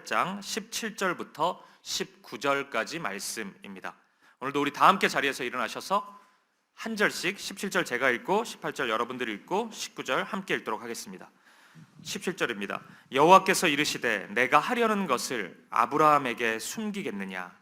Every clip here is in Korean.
18장 17절부터 19절까지 말씀입니다. 오늘도 우리 다 함께 자리에서 일어나셔서 한 절씩 17절 제가 읽고 18절 여러분들이 읽고 19절 함께 읽도록 하겠습니다. 17절입니다. 여호와께서 이르시되 내가 하려는 것을 아브라함에게 숨기겠느냐?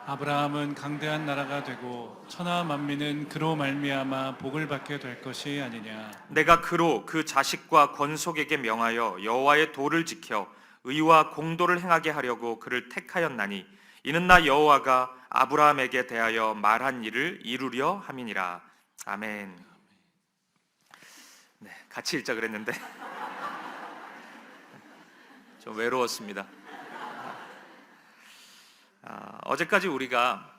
아브라함은 강대한 나라가 되고 천하 만민은 그로 말미암아 복을 받게 될 것이 아니냐. 내가 그로 그 자식과 권속에게 명하여 여호와의 도를 지켜 의와 공도를 행하게 하려고 그를 택하였나니 이는 나 여호와가 아브라함에게 대하여 말한 일을 이루려 함이니라. 아멘. 네, 같이 읽자 그랬는데 좀 외로웠습니다. 어제까지 우리가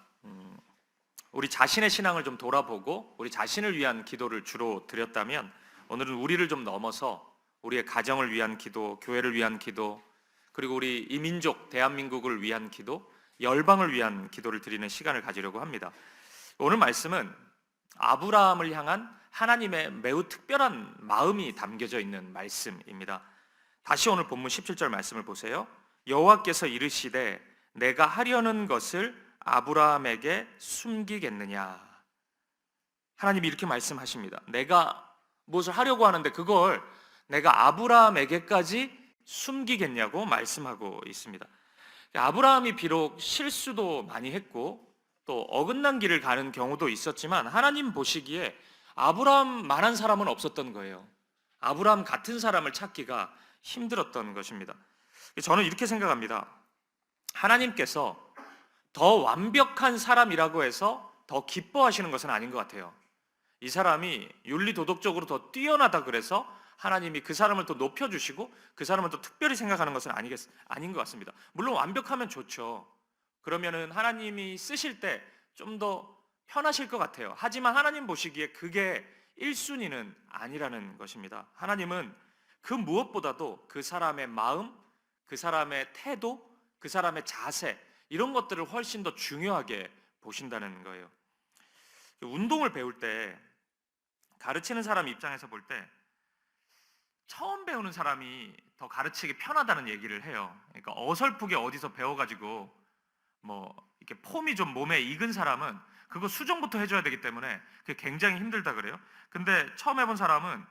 우리 자신의 신앙을 좀 돌아보고 우리 자신을 위한 기도를 주로 드렸다면, 오늘은 우리를 좀 넘어서 우리의 가정을 위한 기도, 교회를 위한 기도, 그리고 우리 이 민족 대한민국을 위한 기도, 열방을 위한 기도를 드리는 시간을 가지려고 합니다. 오늘 말씀은 아브라함을 향한 하나님의 매우 특별한 마음이 담겨져 있는 말씀입니다. 다시 오늘 본문 17절 말씀을 보세요. 여호와께서 이르시되 내가 하려는 것을 아브라함에게 숨기겠느냐? 하나님이 이렇게 말씀하십니다. 내가 무엇을 하려고 하는데 그걸 내가 아브라함에게까지 숨기겠냐고 말씀하고 있습니다. 아브라함이 비록 실수도 많이 했고 또 어긋난 길을 가는 경우도 있었지만 하나님 보시기에 아브라함만한 사람은 없었던 거예요. 아브라함 같은 사람을 찾기가 힘들었던 것입니다. 저는 이렇게 생각합니다. 하나님께서 더 완벽한 사람이라고 해서 더 기뻐하시는 것은 아닌 것 같아요. 이 사람이 윤리도덕적으로 더 뛰어나다 그래서 하나님이 그 사람을 더 높여주시고 그 사람을 더 특별히 생각하는 것은 아닌 것 같습니다. 물론 완벽하면 좋죠. 그러면은 하나님이 쓰실 때 좀 더 편하실 것 같아요. 하지만 하나님 보시기에 그게 1순위는 아니라는 것입니다. 하나님은 그 무엇보다도 그 사람의 마음, 그 사람의 태도, 그 사람의 자세, 이런 것들을 훨씬 더 중요하게 보신다는 거예요. 운동을 배울 때 가르치는 사람 입장에서 볼 때 처음 배우는 사람이 더 가르치기 편하다는 얘기를 해요. 그러니까 어설프게 어디서 배워가지고 뭐 이렇게 폼이 좀 몸에 익은 사람은 그거 수정부터 해줘야 되기 때문에 그게 굉장히 힘들다 그래요. 근데 처음 해본 사람은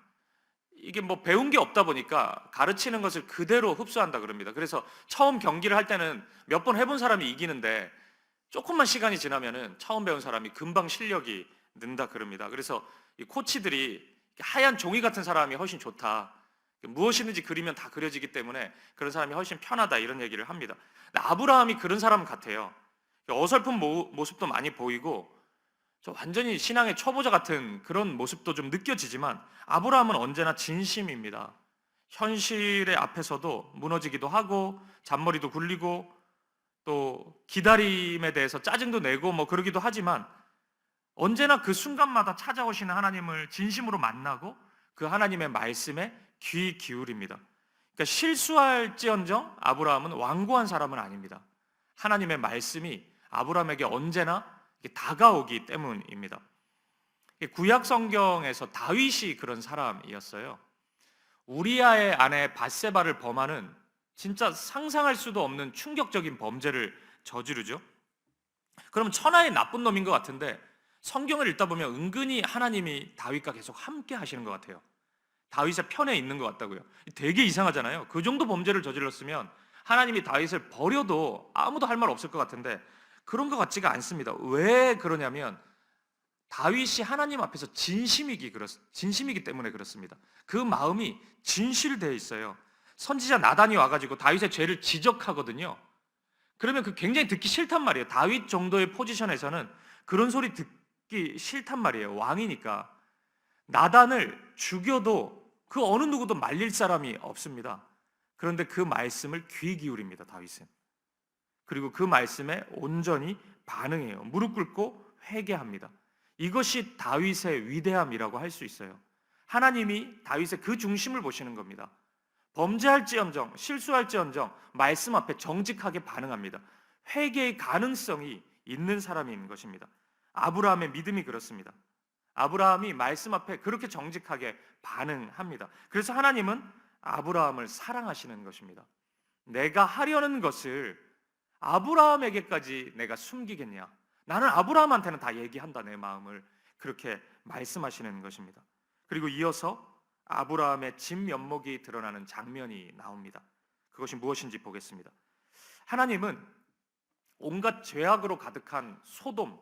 이게 뭐 배운 게 없다 보니까 가르치는 것을 그대로 흡수한다 그럽니다. 그래서 처음 경기를 할 때는 몇 번 해본 사람이 이기는데 조금만 시간이 지나면은 처음 배운 사람이 금방 실력이 는다 그럽니다. 그래서 이 코치들이 하얀 종이 같은 사람이 훨씬 좋다. 무엇이든지 그리면 다 그려지기 때문에 그런 사람이 훨씬 편하다, 이런 얘기를 합니다. 아브라함이 그런 사람 같아요. 어설픈 모습도 많이 보이고 완전히 신앙의 초보자 같은 그런 모습도 좀 느껴지지만 아브라함은 언제나 진심입니다. 현실의 앞에서도 무너지기도 하고 잔머리도 굴리고 또 기다림에 대해서 짜증도 내고 뭐 그러기도 하지만 언제나 그 순간마다 찾아오시는 하나님을 진심으로 만나고 그 하나님의 말씀에 귀 기울입니다. 그러니까 실수할지언정 아브라함은 완고한 사람은 아닙니다. 하나님의 말씀이 아브라함에게 언제나 다가오기 때문입니다. 구약 성경에서 다윗이 그런 사람이었어요. 우리아의 아내 밧세바를 범하는 진짜 상상할 수도 없는 충격적인 범죄를 저지르죠. 그럼 천하의 나쁜 놈인 것 같은데 성경을 읽다 보면 은근히 하나님이 다윗과 계속 함께 하시는 것 같아요. 다윗의 편에 있는 것 같다고요. 되게 이상하잖아요. 그 정도 범죄를 저질렀으면 하나님이 다윗을 버려도 아무도 할 말 없을 것 같은데 그런 것 같지가 않습니다. 왜 그러냐면 다윗이 하나님 앞에서 진심이기 때문에 그렇습니다. 그 마음이 진실되어 있어요. 선지자 나단이 와가지고 다윗의 죄를 지적하거든요. 그러면 그 굉장히 듣기 싫단 말이에요. 다윗 정도의 포지션에서는 그런 소리 듣기 싫단 말이에요. 왕이니까. 나단을 죽여도 그 어느 누구도 말릴 사람이 없습니다. 그런데 그 말씀을 귀 기울입니다, 다윗은. 그리고 그 말씀에 온전히 반응해요. 무릎 꿇고 회개합니다. 이것이 다윗의 위대함이라고 할 수 있어요. 하나님이 다윗의 그 중심을 보시는 겁니다. 범죄할지언정, 실수할지언정 말씀 앞에 정직하게 반응합니다. 회개의 가능성이 있는 사람인 것입니다. 아브라함의 믿음이 그렇습니다. 아브라함이 말씀 앞에 그렇게 정직하게 반응합니다. 그래서 하나님은 아브라함을 사랑하시는 것입니다. 내가 하려는 것을 아브라함에게까지 내가 숨기겠냐? 나는 아브라함한테는 다 얘기한다, 내 마음을. 그렇게 말씀하시는 것입니다. 그리고 이어서 아브라함의 진면목이 드러나는 장면이 나옵니다. 그것이 무엇인지 보겠습니다. 하나님은 온갖 죄악으로 가득한 소돔,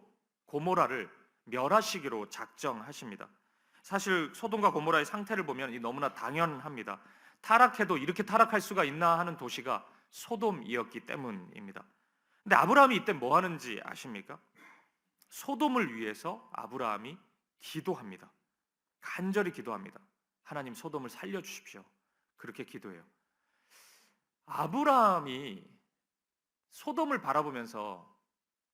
고모라를 멸하시기로 작정하십니다. 사실 소돔과 고모라의 상태를 보면 너무나 당연합니다. 타락해도 이렇게 타락할 수가 있나 하는 도시가 소돔이었기 때문입니다. 근데 아브라함이 이때 뭐 하는지 아십니까? 소돔을 위해서 아브라함이 기도합니다. 간절히 기도합니다. 하나님, 소돔을 살려주십시오. 그렇게 기도해요. 아브라함이 소돔을 바라보면서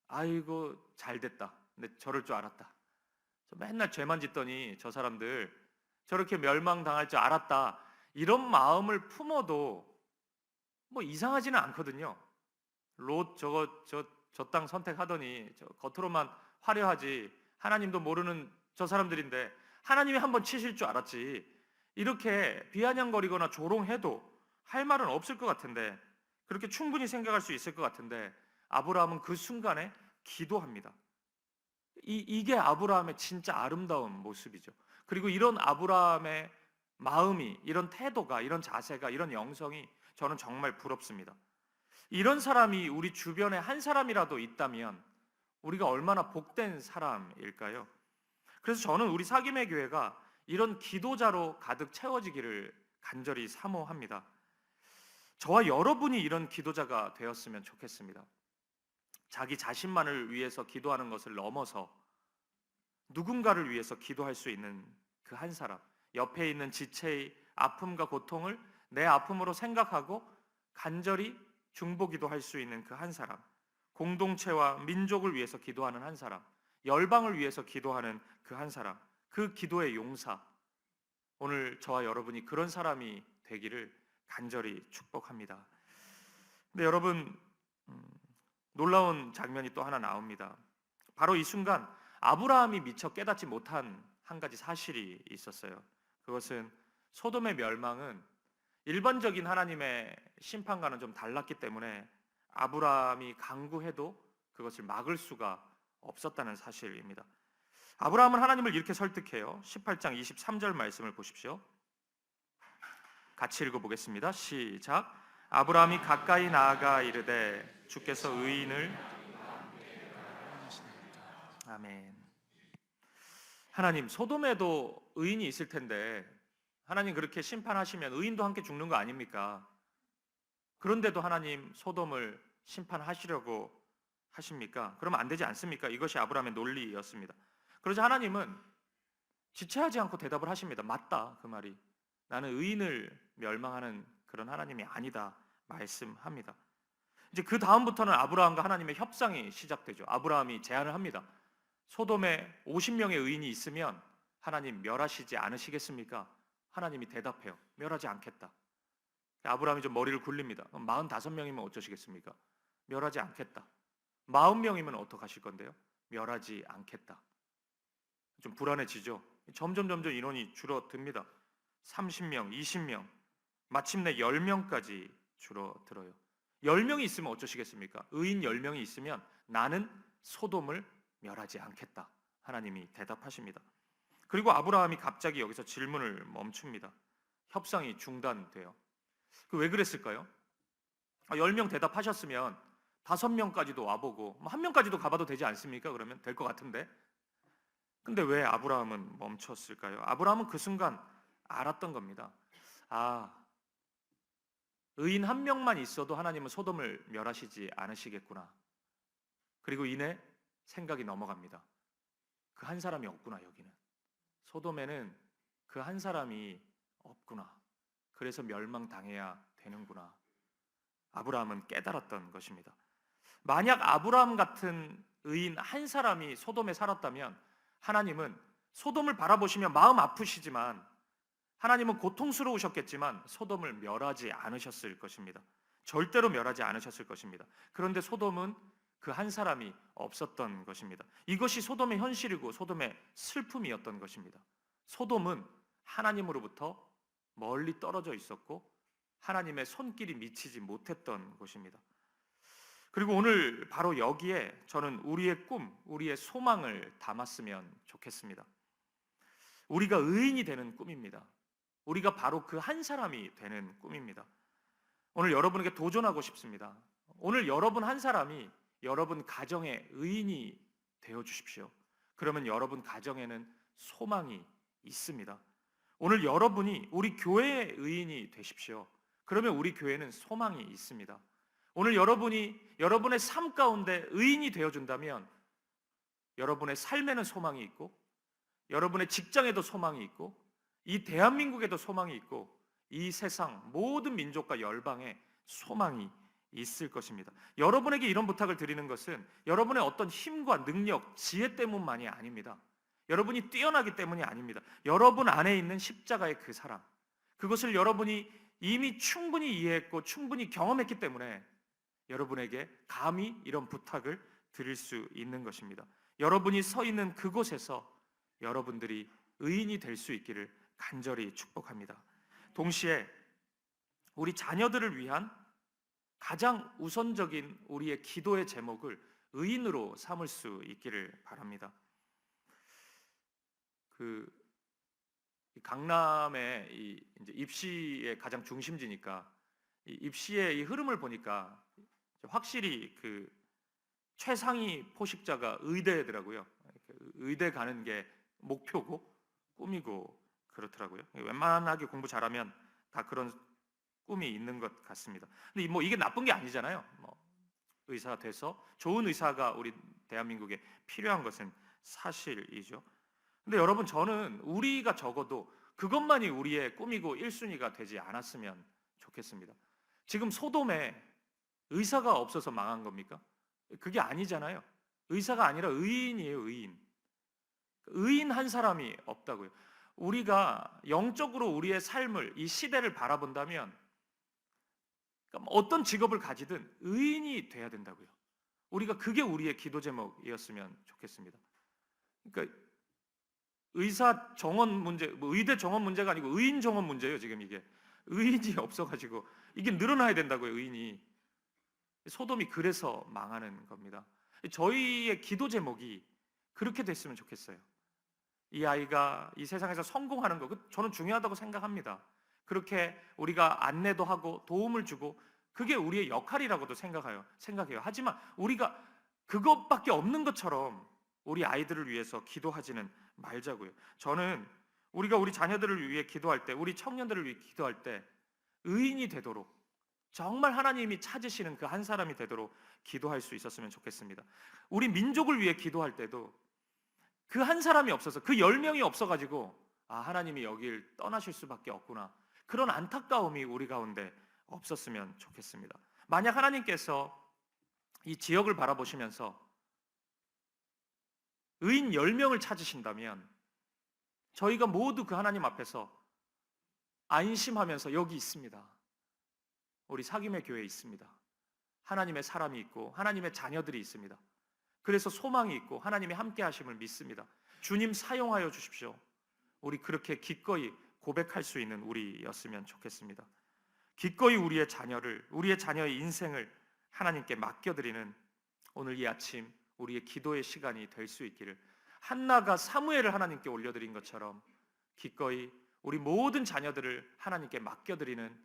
아이고 잘됐다. 근데 저럴 줄 알았다. 저 맨날 죄만 짓더니 저 사람들 저렇게 멸망당할 줄 알았다. 이런 마음을 품어도 뭐 이상하지는 않거든요. 롯 저 땅 선택하더니 저 겉으로만 화려하지, 하나님도 모르는 저 사람들인데 하나님이 한번 치실 줄 알았지. 이렇게 비아냥거리거나 조롱해도 할 말은 없을 것 같은데, 그렇게 충분히 생각할 수 있을 것 같은데, 아브라함은 그 순간에 기도합니다. 이게 아브라함의 진짜 아름다운 모습이죠. 그리고 이런 아브라함의 마음이, 이런 태도가, 이런 자세가, 이런 영성이 저는 정말 부럽습니다. 이런 사람이 우리 주변에 한 사람이라도 있다면 우리가 얼마나 복된 사람일까요? 그래서 저는 우리 사김의 교회가 이런 기도자로 가득 채워지기를 간절히 사모합니다. 저와 여러분이 이런 기도자가 되었으면 좋겠습니다. 자기 자신만을 위해서 기도하는 것을 넘어서 누군가를 위해서 기도할 수 있는 그 한 사람, 옆에 있는 지체의 아픔과 고통을 내 아픔으로 생각하고 간절히 중보기도 할 수 있는 그 한 사람, 공동체와 민족을 위해서 기도하는 한 사람, 열방을 위해서 기도하는 그 한 사람, 그 기도의 용사, 오늘 저와 여러분이 그런 사람이 되기를 간절히 축복합니다. 근데 여러분, 놀라운 장면이 또 하나 나옵니다. 바로 이 순간 아브라함이 미처 깨닫지 못한 한 가지 사실이 있었어요. 그것은 소돔의 멸망은 일반적인 하나님의 심판과는 좀 달랐기 때문에 아브라함이 강구해도 그것을 막을 수가 없었다는 사실입니다. 아브라함은 하나님을 이렇게 설득해요. 18장 23절 말씀을 보십시오. 같이 읽어보겠습니다. 시작. 아브라함이 가까이 나아가 이르되 주께서 의인을, 아멘. 하나님, 소돔에도 의인이 있을 텐데 하나님 그렇게 심판하시면 의인도 함께 죽는 거 아닙니까? 그런데도 하나님 소돔을 심판하시려고 하십니까? 그러면 안 되지 않습니까? 이것이 아브라함의 논리였습니다. 그러자 하나님은 지체하지 않고 대답을 하십니다. 맞다, 그 말이. 나는 의인을 멸망하는 그런 하나님이 아니다 말씀합니다. 이제 그 다음부터는 아브라함과 하나님의 협상이 시작되죠. 아브라함이 제안을 합니다. 소돔에 50명의 의인이 있으면 하나님 멸하시지 않으시겠습니까? 하나님이 대답해요. 멸하지 않겠다. 아브라함이 좀 머리를 굴립니다. 45명이면 어쩌시겠습니까? 멸하지 않겠다. 40명이면 어떡하실 건데요? 멸하지 않겠다. 좀 불안해지죠. 점점 인원이 줄어듭니다. 30명, 20명, 마침내 10명까지 줄어들어요. 10명이 있으면 어쩌시겠습니까? 의인 10명이 있으면 나는 소돔을 멸하지 않겠다. 하나님이 대답하십니다. 그리고 아브라함이 갑자기 여기서 질문을 멈춥니다. 협상이 중단돼요. 왜 그랬을까요? 10명 대답하셨으면 5명까지도 와보고 1명까지도 가봐도 되지 않습니까? 그러면 될 것 같은데. 근데 왜 아브라함은 멈췄을까요? 아브라함은 그 순간 알았던 겁니다. 의인 1명만 있어도 하나님은 소돔을 멸하시지 않으시겠구나. 그리고 이내 생각이 넘어갑니다. 그 한 사람이 없구나, 여기는. 소돔에는 그 한 사람이 없구나. 그래서 멸망당해야 되는구나. 아브라함은 깨달았던 것입니다. 만약 아브라함 같은 의인 한 사람이 소돔에 살았다면 하나님은 소돔을 바라보시며 마음 아프시지만, 하나님은 고통스러우셨겠지만 소돔을 멸하지 않으셨을 것입니다. 절대로 멸하지 않으셨을 것입니다. 그런데 소돔은 그 한 사람이 없었던 것입니다. 이것이 소돔의 현실이고 소돔의 슬픔이었던 것입니다. 소돔은 하나님으로부터 멀리 떨어져 있었고 하나님의 손길이 미치지 못했던 곳입니다. 그리고 오늘 바로 여기에 저는 우리의 꿈, 우리의 소망을 담았으면 좋겠습니다. 우리가 의인이 되는 꿈입니다. 우리가 바로 그 한 사람이 되는 꿈입니다. 오늘 여러분에게 도전하고 싶습니다. 오늘 여러분 한 사람이 여러분 가정의 의인이 되어 주십시오. 그러면 여러분 가정에는 소망이 있습니다. 오늘 여러분이 우리 교회의 의인이 되십시오. 그러면 우리 교회는 소망이 있습니다. 오늘 여러분이 여러분의 삶 가운데 의인이 되어 준다면 여러분의 삶에는 소망이 있고, 여러분의 직장에도 소망이 있고, 이 대한민국에도 소망이 있고, 이 세상 모든 민족과 열방에 소망이 있을 것입니다. 여러분에게 이런 부탁을 드리는 것은 여러분의 어떤 힘과 능력, 지혜 때문만이 아닙니다. 여러분이 뛰어나기 때문이 아닙니다. 여러분 안에 있는 십자가의 그 사랑, 그것을 여러분이 이미 충분히 이해했고 충분히 경험했기 때문에 여러분에게 감히 이런 부탁을 드릴 수 있는 것입니다. 여러분이 서 있는 그곳에서 여러분들이 의인이 될 수 있기를 간절히 축복합니다. 동시에 우리 자녀들을 위한 가장 우선적인 우리의 기도의 제목을 의인으로 삼을 수 있기를 바랍니다. 강남의 이제 입시의 가장 중심지니까 이 입시의 이 흐름을 보니까 확실히 최상위 포식자가 의대더라고요. 의대 가는 게 목표고 꿈이고 그렇더라고요. 웬만하게 공부 잘하면 다 그런 꿈이 있는 것 같습니다. 근데 이게 나쁜 게 아니잖아요. 의사가 돼서 좋은 의사가 우리 대한민국에 필요한 것은 사실이죠. 근데 여러분, 저는 우리가 적어도 그것만이 우리의 꿈이고 1순위가 되지 않았으면 좋겠습니다. 지금 소돔에 의사가 없어서 망한 겁니까? 그게 아니잖아요. 의사가 아니라 의인이에요, 의인. 의인 한 사람이 없다고요. 우리가 영적으로 우리의 삶을, 이 시대를 바라본다면 어떤 직업을 가지든 의인이 돼야 된다고요. 우리가 그게 우리의 기도 제목이었으면 좋겠습니다. 그러니까 의사 정원 문제, 의대 정원 문제가 아니고 의인 정원 문제예요. 지금 이게 의인이 없어가지고 이게 늘어나야 된다고요. 의인이. 소돔이 그래서 망하는 겁니다. 저희의 기도 제목이 그렇게 됐으면 좋겠어요. 이 아이가 이 세상에서 성공하는 거, 저는 중요하다고 생각합니다. 그렇게 우리가 안내도 하고 도움을 주고 그게 우리의 역할이라고도 생각해요. 하지만 우리가 그것밖에 없는 것처럼 우리 아이들을 위해서 기도하지는 말자고요. 저는 우리가 우리 자녀들을 위해 기도할 때, 우리 청년들을 위해 기도할 때 의인이 되도록, 정말 하나님이 찾으시는 그 한 사람이 되도록 기도할 수 있었으면 좋겠습니다. 우리 민족을 위해 기도할 때도 그 한 사람이 없어서, 그 10명이 없어가지고 하나님이 여길 떠나실 수밖에 없구나, 그런 안타까움이 우리 가운데 없었으면 좋겠습니다. 만약 하나님께서 이 지역을 바라보시면서 의인 10명을 찾으신다면 저희가 모두 그 하나님 앞에서 안심하면서 여기 있습니다. 우리 사김의 교회에 있습니다. 하나님의 사람이 있고 하나님의 자녀들이 있습니다. 그래서 소망이 있고 하나님의 함께 하심을 믿습니다. 주님 사용하여 주십시오. 우리 그렇게 기꺼이 고백할 수 있는 우리였으면 좋겠습니다. 기꺼이 우리의 자녀의 인생을 하나님께 맡겨드리는 오늘 이 아침 우리의 기도의 시간이 될 수 있기를, 한나가 사무엘을 하나님께 올려드린 것처럼 기꺼이 우리 모든 자녀들을 하나님께 맡겨드리는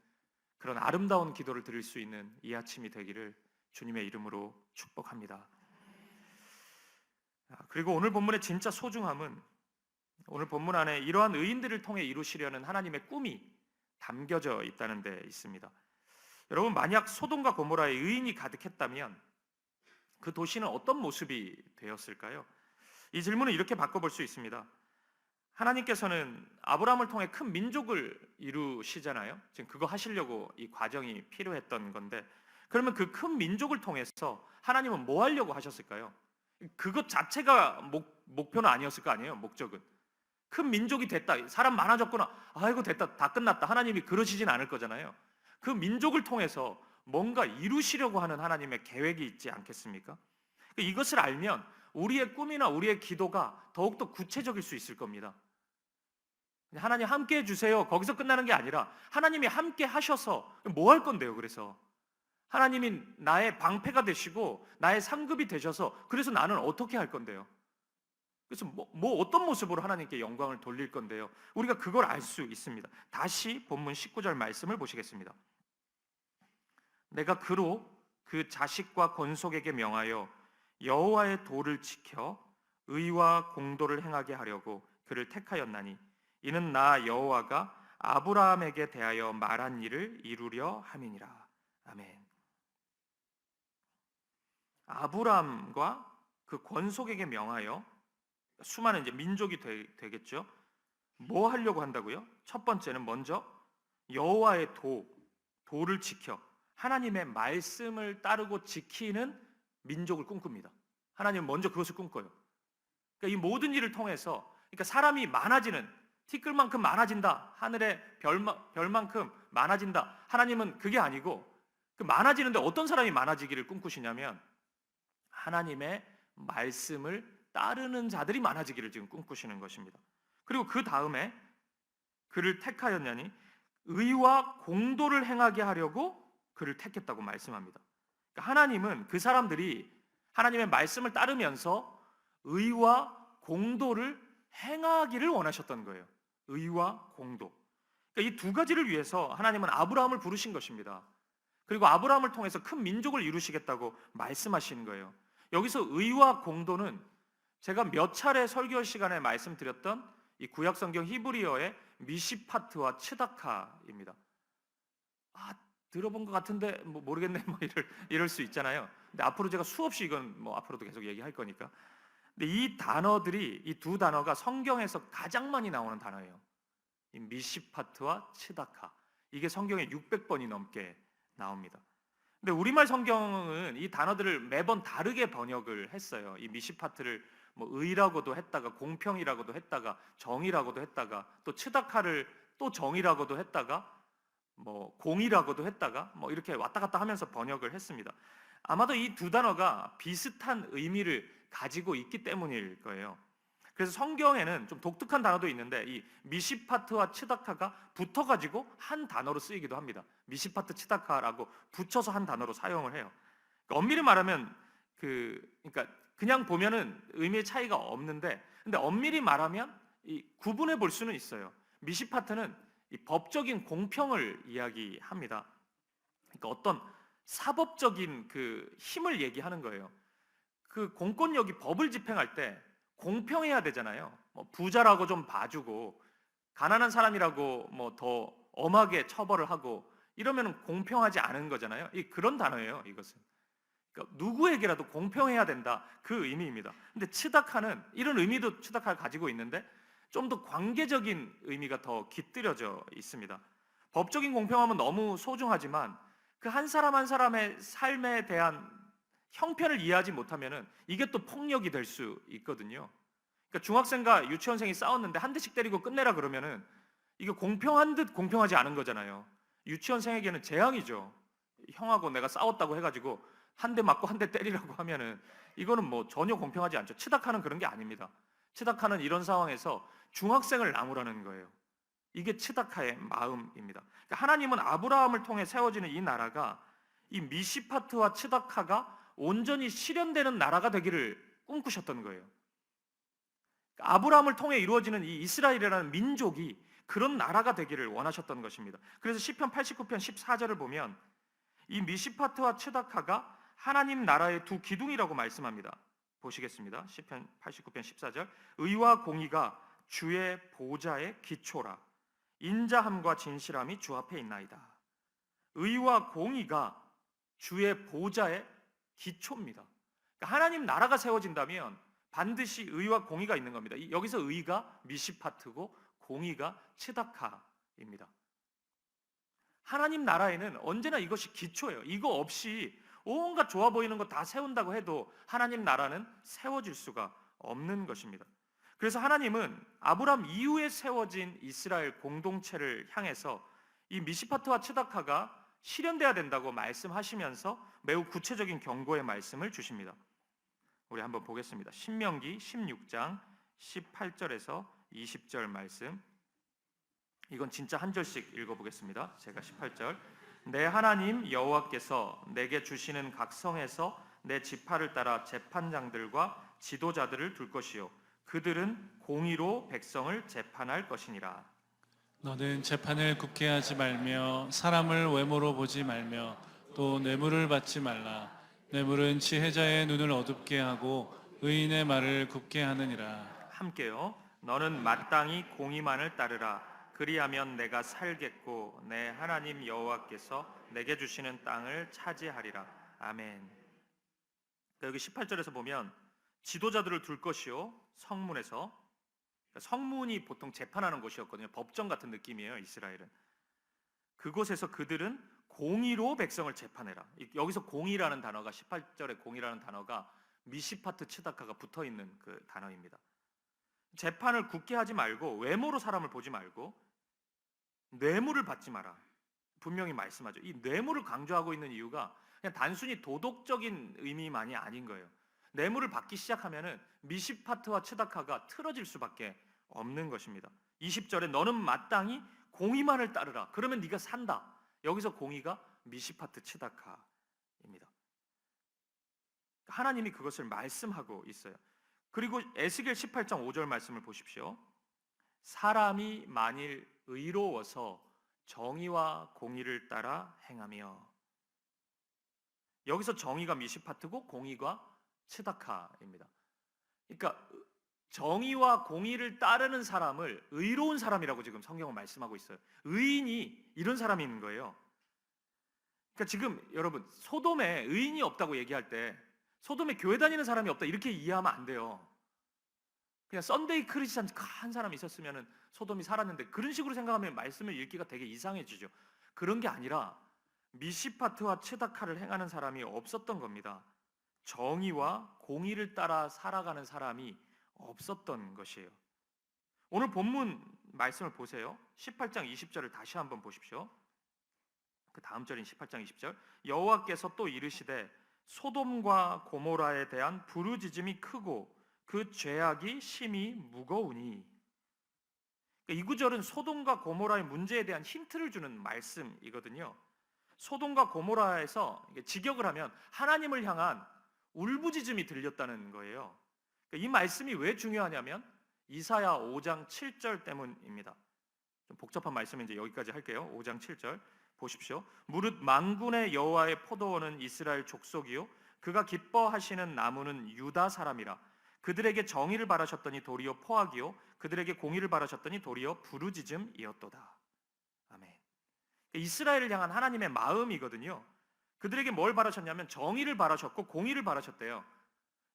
그런 아름다운 기도를 드릴 수 있는 이 아침이 되기를 주님의 이름으로 축복합니다. 그리고 오늘 본문의 진짜 소중함은 오늘 본문 안에 이러한 의인들을 통해 이루시려는 하나님의 꿈이 담겨져 있다는 데 있습니다. 여러분, 만약 소돔과 고모라에 의인이 가득했다면 그 도시는 어떤 모습이 되었을까요? 이 질문을 이렇게 바꿔볼 수 있습니다. 하나님께서는 아브라함을 통해 큰 민족을 이루시잖아요. 지금 그거 하시려고 이 과정이 필요했던 건데, 그러면 그 큰 민족을 통해서 하나님은 뭐 하려고 하셨을까요? 그것 자체가 목표는 아니었을 거 아니에요. 목적은 큰 민족이 됐다, 사람 많아졌구나, 아이고 됐다, 다 끝났다, 하나님이 그러시진 않을 거잖아요. 그 민족을 통해서 뭔가 이루시려고 하는 하나님의 계획이 있지 않겠습니까? 이것을 알면 우리의 꿈이나 우리의 기도가 더욱더 구체적일 수 있을 겁니다. 하나님 함께 해주세요. 거기서 끝나는 게 아니라 하나님이 함께 하셔서 뭐 할 건데요? 그래서 하나님이 나의 방패가 되시고 나의 상급이 되셔서 그래서 나는 어떻게 할 건데요? 그래서 뭐 어떤 모습으로 하나님께 영광을 돌릴 건데요? 우리가 그걸 알 수 있습니다. 다시 본문 19절 말씀을 보시겠습니다. 내가 그로 그 자식과 권속에게 명하여 여호와의 도를 지켜 의와 공도를 행하게 하려고 그를 택하였나니 이는 나 여호와가 아브라함에게 대하여 말한 일을 이루려 함이니라. 아멘. 아브라함과 그 권속에게 명하여 수많은 이제 민족이 되겠죠. 뭐 하려고 한다고요? 첫 번째는 먼저 여호와의 도를 지켜 하나님의 말씀을 따르고 지키는 민족을 꿈꿉니다. 하나님은 먼저 그것을 꿈꿔요. 그러니까 이 모든 일을 통해서 그러니까 사람이 많아지는 티끌만큼 많아진다. 하늘의 별만큼 많아진다. 하나님은 그게 아니고 그 많아지는데 어떤 사람이 많아지기를 꿈꾸시냐면 하나님의 말씀을 따르는 자들이 많아지기를 지금 꿈꾸시는 것입니다. 그리고 그 다음에 그를 택하였냐니 의와 공도를 행하게 하려고 그를 택했다고 말씀합니다. 그러니까 하나님은 그 사람들이 하나님의 말씀을 따르면서 의와 공도를 행하기를 원하셨던 거예요. 의와 공도. 그러니까 이 두 가지를 위해서 하나님은 아브라함을 부르신 것입니다. 그리고 아브라함을 통해서 큰 민족을 이루시겠다고 말씀하시는 거예요. 여기서 의와 공도는 제가 몇 차례 설교 시간에 말씀드렸던 이 구약성경 히브리어의 미시파트와 츠다카입니다. 들어본 것 같은데 모르겠네 이럴 수 있잖아요. 근데 앞으로 제가 수없이 이건 앞으로도 계속 얘기할 거니까. 근데 이 두 단어가 성경에서 가장 많이 나오는 단어예요. 이 미시파트와 츠다카. 이게 성경에 600번이 넘게 나옵니다. 근데 우리말 성경은 이 단어들을 매번 다르게 번역을 했어요. 이 미시파트를 의라고도 했다가 공평이라고도 했다가 정의라고도 했다가 또 츠다카를 또 정의라고도 했다가 공이라고도 했다가 이렇게 왔다 갔다 하면서 번역을 했습니다. 아마도 이 두 단어가 비슷한 의미를 가지고 있기 때문일 거예요. 그래서 성경에는 좀 독특한 단어도 있는데 이 미시파트와 츠다카가 붙어가지고 한 단어로 쓰이기도 합니다. 미시파트 츠다카라고 붙여서 한 단어로 사용을 해요. 그러니까 엄밀히 말하면 그러니까 그냥 보면은 의미의 차이가 없는데, 근데 엄밀히 말하면 이 구분해 볼 수는 있어요. 미시파트는 이 법적인 공평을 이야기합니다. 그러니까 어떤 사법적인 그 힘을 얘기하는 거예요. 그 공권력이 법을 집행할 때 공평해야 되잖아요. 부자라고 좀 봐주고 가난한 사람이라고 더 엄하게 처벌을 하고 이러면 공평하지 않은 거잖아요. 그런 단어예요. 이것은. 그러니까 누구에게라도 공평해야 된다. 그 의미입니다. 근데 츠다카는 이런 의미도 츠다카가 가지고 있는데 좀 더 관계적인 의미가 더 깃들여져 있습니다. 법적인 공평함은 너무 소중하지만 그 한 사람 한 사람의 삶에 대한 형편을 이해하지 못하면은 이게 또 폭력이 될 수 있거든요. 그러니까 중학생과 유치원생이 싸웠는데 한 대씩 때리고 끝내라 그러면은 이게 공평한 듯 공평하지 않은 거잖아요. 유치원생에게는 재앙이죠. 형하고 내가 싸웠다고 해가지고 한 대 맞고 한 대 때리라고 하면은 이거는 전혀 공평하지 않죠. 츠다카는 그런 게 아닙니다. 츠다카는 이런 상황에서 중학생을 나무라는 거예요. 이게 츠다카의 마음입니다. 그러니까 하나님은 아브라함을 통해 세워지는 이 나라가 이 미시파트와 츠다카가 온전히 실현되는 나라가 되기를 꿈꾸셨던 거예요. 그러니까 아브라함을 통해 이루어지는 이 이스라엘이라는 민족이 그런 나라가 되기를 원하셨던 것입니다. 그래서 시편 89편 14절을 보면 이 미시파트와 츠다카가 하나님 나라의 두 기둥이라고 말씀합니다. 보시겠습니다. 시편 89편 14절. 의와 공의가 주의 보좌의 기초라. 인자함과 진실함이 주 앞에 있나이다. 의와 공의가 주의 보좌의 기초입니다. 그러니까 하나님 나라가 세워진다면 반드시 의와 공의가 있는 겁니다. 여기서 의가 미시파트고 공의가 츠다카입니다. 하나님 나라에는 언제나 이것이 기초예요. 이거 없이 온갖 좋아 보이는 거 다 세운다고 해도 하나님 나라는 세워질 수가 없는 것입니다. 그래서 하나님은 아브라함 이후에 세워진 이스라엘 공동체를 향해서 이 미시파트와 츠다카가 실현돼야 된다고 말씀하시면서 매우 구체적인 경고의 말씀을 주십니다. 우리 한번 보겠습니다. 신명기 16장 18절에서 20절 말씀 이건 진짜 한 절씩 읽어보겠습니다. 제가 18절. 내 하나님 여호와께서 내게 주시는 각 성에서 내 지파를 따라 재판장들과 지도자들을 둘 것이요 그들은 공의로 백성을 재판할 것이니라. 너는 재판을 굳게 하지 말며 사람을 외모로 보지 말며 또 뇌물을 받지 말라. 뇌물은 지혜자의 눈을 어둡게 하고 의인의 말을 굽게 하느니라. 함께요. 너는 마땅히 공의만을 따르라. 그리하면 내가 살겠고 내 하나님 여호와께서 내게 주시는 땅을 차지하리라. 아멘. 여기 18절에서 보면 지도자들을 둘 것이요 성문에서, 성문이 보통 재판하는 곳이었거든요. 법정 같은 느낌이에요. 이스라엘은. 그곳에서 그들은 공의로 백성을 재판해라. 여기서 공의라는 단어가 18절에 공의라는 단어가 미시파트 츠다카가 붙어있는 그 단어입니다. 재판을 굳게 하지 말고 외모로 사람을 보지 말고 뇌물을 받지 마라. 분명히 말씀하죠. 이 뇌물을 강조하고 있는 이유가 그냥 단순히 도덕적인 의미만이 아닌 거예요. 뇌물을 받기 시작하면은 미시파트와 츠다카가 틀어질 수밖에 없는 것입니다. 20절에 너는 마땅히 공의만을 따르라. 그러면 네가 산다. 여기서 공의가 미시파트 츠다카입니다. 하나님이 그것을 말씀하고 있어요. 그리고 에스겔 18장 5절 말씀을 보십시오. 사람이 만일 의로워서 정의와 공의를 따라 행하며, 여기서 정의가 미시파트고 공의가 츠다카입니다. 그러니까 정의와 공의를 따르는 사람을 의로운 사람이라고 지금 성경은 말씀하고 있어요. 의인이 이런 사람인 거예요. 그러니까 지금 여러분 소돔에 의인이 없다고 얘기할 때 소돔에 교회 다니는 사람이 없다 이렇게 이해하면 안 돼요. 그냥 썬데이 크리스찬 한 사람이 있었으면 소돔이 살았는데 그런 식으로 생각하면 말씀을 읽기가 되게 이상해지죠. 그런 게 아니라 미시파트와 츠다카를 행하는 사람이 없었던 겁니다. 정의와 공의를 따라 살아가는 사람이 없었던 것이에요. 오늘 본문 말씀을 보세요. 18장 20절을 다시 한번 보십시오. 그 다음 절인 18장 20절. 여호와께서 또 이르시되 소돔과 고모라에 대한 부르짖음이 크고 그 죄악이 심히 무거우니. 이 구절은 소돔과 고모라의 문제에 대한 힌트를 주는 말씀이거든요. 소돔과 고모라에서 직역을 하면 하나님을 향한 울부짖음이 들렸다는 거예요. 이 말씀이 왜 중요하냐면 이사야 5장 7절 때문입니다. 좀 복잡한 말씀인지 여기까지 할게요. 5장 7절 보십시오. 무릇 만군의 여호와의 포도원은 이스라엘 족속이요 그가 기뻐하시는 나무는 유다 사람이라. 그들에게 정의를 바라셨더니 도리어 포악이요 그들에게 공의를 바라셨더니 도리어 부르짖음이었도다. 아멘. 이스라엘을 향한 하나님의 마음이거든요. 그들에게 뭘 바라셨냐면 정의를 바라셨고 공의를 바라셨대요.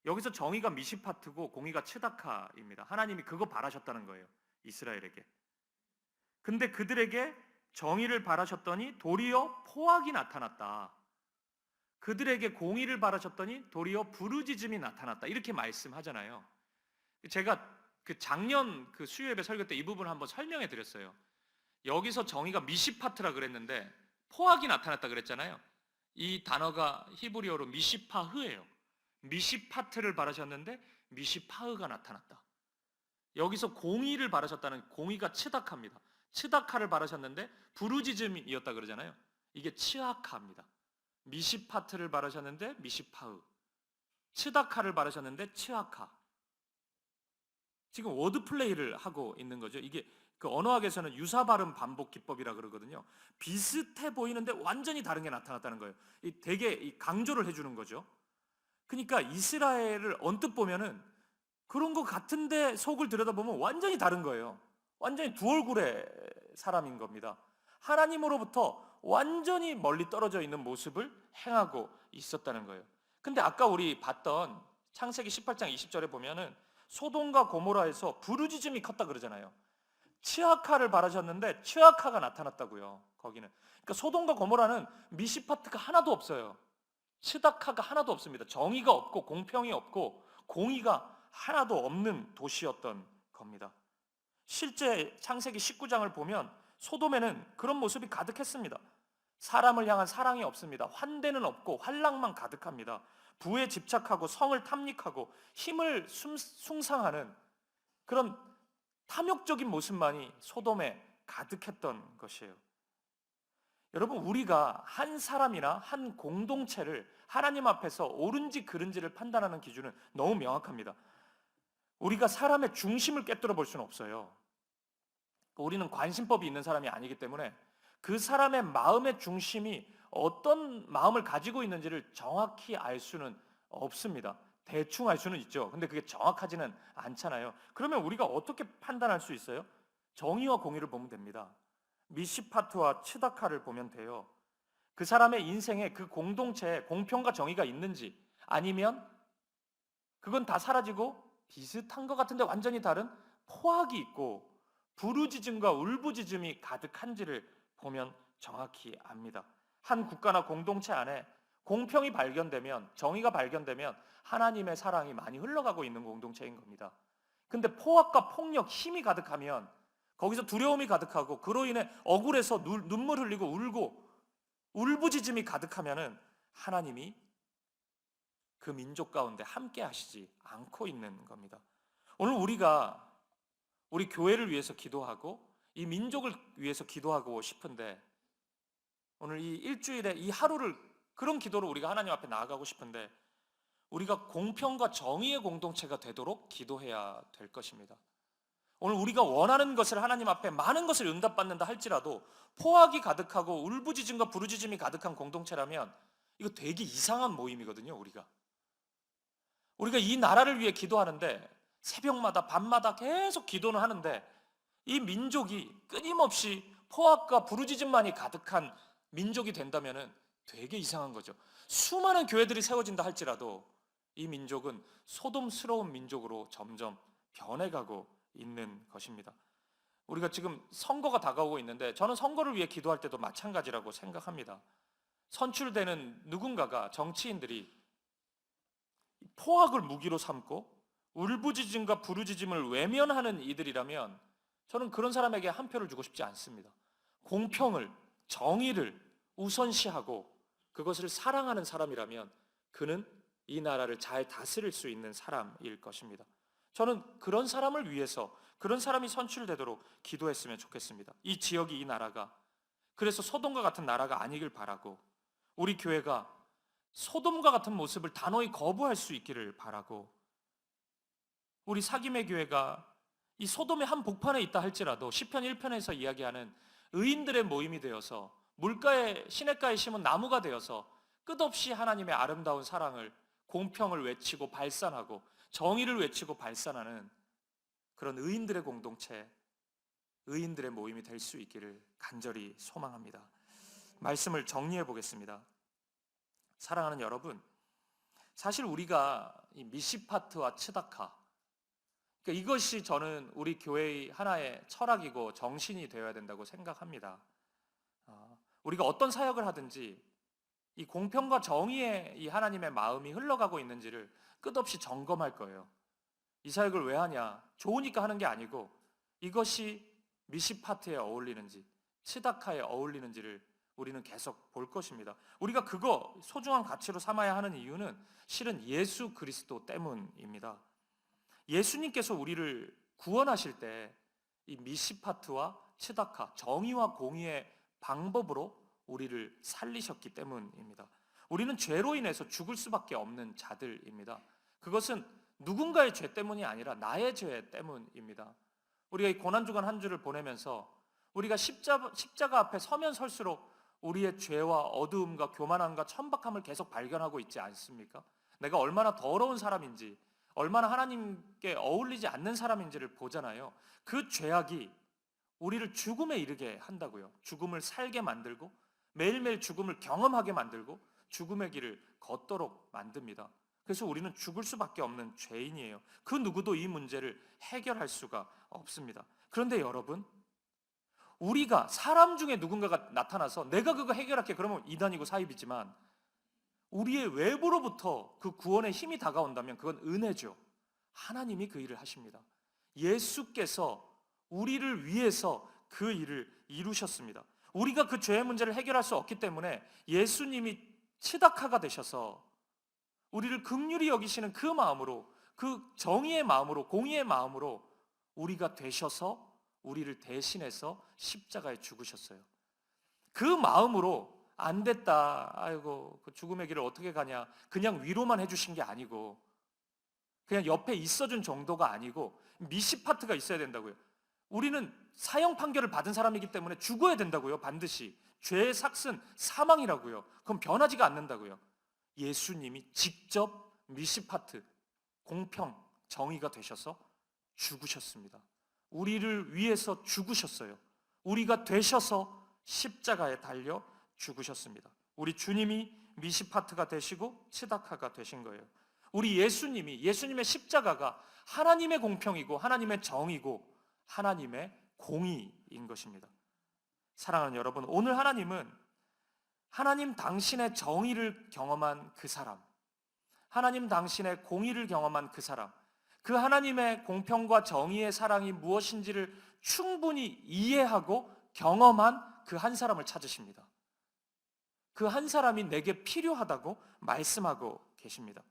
여기서 정의가 미시파트고 공의가 츠다카입니다. 하나님이 그거 바라셨다는 거예요. 이스라엘에게. 근데 그들에게 정의를 바라셨더니 도리어 포악이 나타났다. 그들에게 공의를 바라셨더니 도리어 부르짖음이 나타났다. 이렇게 말씀하잖아요. 제가 그 작년 그 수요예배 설교 때 이 부분을 한번 설명해 드렸어요. 여기서 정의가 미시파트라 그랬는데 포악이 나타났다 그랬잖아요. 이 단어가 히브리어로 미시파흐예요. 미시파트를 바라셨는데 미시파흐가 나타났다. 여기서 공의를 바라셨다는 공의가 츠다카입니다. 츠다카를 바라셨는데 부르짖음이었다 그러잖아요. 이게 츠아카입니다. 미시파트를 바라셨는데 미시파흐, 츠다카를 바라셨는데 츠아카. 지금 워드 플레이를 하고 있는 거죠. 이게 그 언어학에서는 유사 발음 반복 기법이라 그러거든요. 비슷해 보이는데 완전히 다른 게 나타났다는 거예요. 되게 강조를 해주는 거죠. 그러니까 이스라엘을 언뜻 보면은 그런 것 같은데 속을 들여다보면 완전히 다른 거예요. 완전히 두 얼굴의 사람인 겁니다. 하나님으로부터 완전히 멀리 떨어져 있는 모습을 행하고 있었다는 거예요. 근데 아까 우리 봤던 창세기 18장 20절에 보면은 소돔과 고모라에서 부르짖음이 컸다 그러잖아요. 츠아카를 바라셨는데 츠아카가 나타났다고요. 거기는. 그러니까 소돔과 고모라는 미시파트가 하나도 없어요. 츠다카가 하나도 없습니다. 정의가 없고 공평이 없고 공의가 하나도 없는 도시였던 겁니다. 실제 창세기 19장을 보면 소돔에는 그런 모습이 가득했습니다. 사람을 향한 사랑이 없습니다. 환대는 없고 환락만 가득합니다. 부에 집착하고 성을 탐닉하고 힘을 숭상하는 그런 탐욕적인 모습만이 소돔에 가득했던 것이에요. 여러분, 우리가 한 사람이나 한 공동체를 하나님 앞에서 옳은지 그른지를 판단하는 기준은 너무 명확합니다. 우리가 사람의 중심을 꿰뚫어 볼 수는 없어요. 우리는 관심법이 있는 사람이 아니기 때문에 그 사람의 마음의 중심이 어떤 마음을 가지고 있는지를 정확히 알 수는 없습니다. 대충 알 수는 있죠. 근데 그게 정확하지는 않잖아요. 그러면 우리가 어떻게 판단할 수 있어요? 정의와 공의를 보면 됩니다. 미시파트와 츠다카를 보면 돼요. 그 사람의 인생에 그 공동체에 공평과 정의가 있는지, 아니면 그건 다 사라지고 비슷한 것 같은데 완전히 다른 포악이 있고 부르짖음과 울부짖음이 가득한지를 보면 정확히 압니다. 한 국가나 공동체 안에 공평이 발견되면, 정의가 발견되면 하나님의 사랑이 많이 흘러가고 있는 공동체인 겁니다. 근데 포악과 폭력, 힘이 가득하면, 거기서 두려움이 가득하고 그로 인해 억울해서 눈물 흘리고 울고 울부짖음이 가득하면은 하나님이 그 민족 가운데 함께 하시지 않고 있는 겁니다. 오늘 우리가 우리 교회를 위해서 기도하고 이 민족을 위해서 기도하고 싶은데, 오늘 이 일주일에 이 하루를 그런 기도로 우리가 하나님 앞에 나아가고 싶은데, 우리가 공평과 정의의 공동체가 되도록 기도해야 될 것입니다. 오늘 우리가 원하는 것을 하나님 앞에 많은 것을 응답받는다 할지라도 포악이 가득하고 울부짖음과 부르짖음이 가득한 공동체라면 이거 되게 이상한 모임이거든요. 우리가 이 나라를 위해 기도하는데 새벽마다 밤마다 계속 기도는 하는데 이 민족이 끊임없이 포악과 부르짖음만이 가득한 민족이 된다면 되게 이상한 거죠. 수많은 교회들이 세워진다 할지라도 이 민족은 소돔스러운 민족으로 점점 변해가고 있는 것입니다. 우리가 지금 선거가 다가오고 있는데 저는 선거를 위해 기도할 때도 마찬가지라고 생각합니다. 선출되는 누군가가, 정치인들이 포악을 무기로 삼고 울부짖음과 부르짖음을 외면하는 이들이라면 저는 그런 사람에게 한 표를 주고 싶지 않습니다. 공평을, 정의를 우선시하고 그것을 사랑하는 사람이라면 그는 이 나라를 잘 다스릴 수 있는 사람일 것입니다. 저는 그런 사람을 위해서, 그런 사람이 선출되도록 기도했으면 좋겠습니다. 이 지역이, 이 나라가 그래서 소돔과 같은 나라가 아니길 바라고, 우리 교회가 소돔과 같은 모습을 단호히 거부할 수 있기를 바라고, 우리 사김의 교회가 이 소돔의 한 복판에 있다 할지라도 시편 1편에서 이야기하는 의인들의 모임이 되어서 물가에, 시냇가에 심은 나무가 되어서 끝없이 하나님의 아름다운 사랑을, 공평을 외치고 발산하고 정의를 외치고 발산하는 그런 의인들의 공동체, 의인들의 모임이 될 수 있기를 간절히 소망합니다. 말씀을 정리해 보겠습니다. 사랑하는 여러분, 사실 우리가 이 미시파트와 츠다카, 그러니까 이것이 저는 우리 교회의 하나의 철학이고 정신이 되어야 된다고 생각합니다. 우리가 어떤 사역을 하든지 이 공평과 정의에 이 하나님의 마음이 흘러가고 있는지를 끝없이 점검할 거예요. 이 사역을 왜 하냐? 좋으니까 하는 게 아니고 이것이 미시파트에 어울리는지 츠다카에 어울리는지를 우리는 계속 볼 것입니다. 우리가 그거 소중한 가치로 삼아야 하는 이유는 실은 예수 그리스도 때문입니다. 예수님께서 우리를 구원하실 때 이 미시파트와 츠다카, 정의와 공의의 방법으로 우리를 살리셨기 때문입니다. 우리는 죄로 인해서 죽을 수밖에 없는 자들입니다. 그것은 누군가의 죄 때문이 아니라 나의 죄 때문입니다. 우리가 이 고난주간 한 주를 보내면서 우리가 십자가 앞에 서면 설수록 우리의 죄와 어두움과 교만함과 천박함을 계속 발견하고 있지 않습니까? 내가 얼마나 더러운 사람인지, 얼마나 하나님께 어울리지 않는 사람인지를 보잖아요. 그 죄악이 우리를 죽음에 이르게 한다고요. 죽음을 살게 만들고 매일매일 죽음을 경험하게 만들고 죽음의 길을 걷도록 만듭니다. 그래서 우리는 죽을 수밖에 없는 죄인이에요. 그 누구도 이 문제를 해결할 수가 없습니다. 그런데 여러분, 우리가 사람 중에 누군가가 나타나서 내가 그거 해결할게 그러면 이단이고 사입이지만 우리의 외부로부터 그 구원의 힘이 다가온다면 그건 은혜죠. 하나님이 그 일을 하십니다. 예수께서 우리를 위해서 그 일을 이루셨습니다. 우리가 그 죄의 문제를 해결할 수 없기 때문에 예수님이 츠다카가 되셔서 우리를 긍휼히 여기시는 그 마음으로, 그 정의의 마음으로, 공의의 마음으로 우리가 되셔서 우리를 대신해서 십자가에 죽으셨어요. 그 마음으로 안 됐다, 아이고 그 죽음의 길을 어떻게 가냐, 그냥 위로만 해주신 게 아니고, 그냥 옆에 있어준 정도가 아니고 미시파트가 있어야 된다고요. 우리는 사형 판결을 받은 사람이기 때문에 죽어야 된다고요. 반드시. 죄의 삭은 사망이라고요. 그건 변하지가 않는다고요. 예수님이 직접 미시파트, 공평, 정의가 되셔서 죽으셨습니다. 우리를 위해서 죽으셨어요. 우리가 되셔서 십자가에 달려 죽으셨습니다. 우리 주님이 미시파트가 되시고 치다카가 되신 거예요. 우리 예수님의 십자가가 하나님의 공평이고 하나님의 정의고 하나님의 공의인 것입니다. 사랑하는 여러분, 오늘 하나님은 하나님 당신의 정의를 경험한 그 사람, 하나님 당신의 공의를 경험한 그 사람, 그 하나님의 공평과 정의의 사랑이 무엇인지를 충분히 이해하고 경험한 그 한 사람을 찾으십니다. 그 한 사람이 내게 필요하다고 말씀하고 계십니다.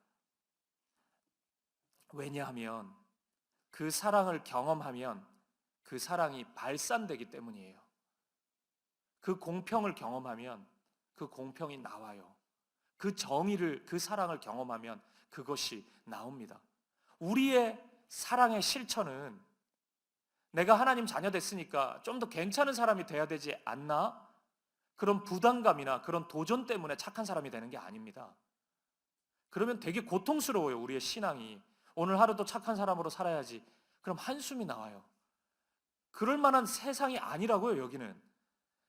왜냐하면 그 사랑을 경험하면 그 사랑이 발산되기 때문이에요. 그 공평을 경험하면 그 공평이 나와요. 그 정의를, 그 사랑을 경험하면 그것이 나옵니다. 우리의 사랑의 실천은 내가 하나님 자녀 됐으니까 좀 더 괜찮은 사람이 돼야 되지 않나? 그런 부담감이나 그런 도전 때문에 착한 사람이 되는 게 아닙니다. 그러면 되게 고통스러워요, 우리의 신앙이. 오늘 하루도 착한 사람으로 살아야지. 그럼 한숨이 나와요. 그럴 만한 세상이 아니라고요, 여기는.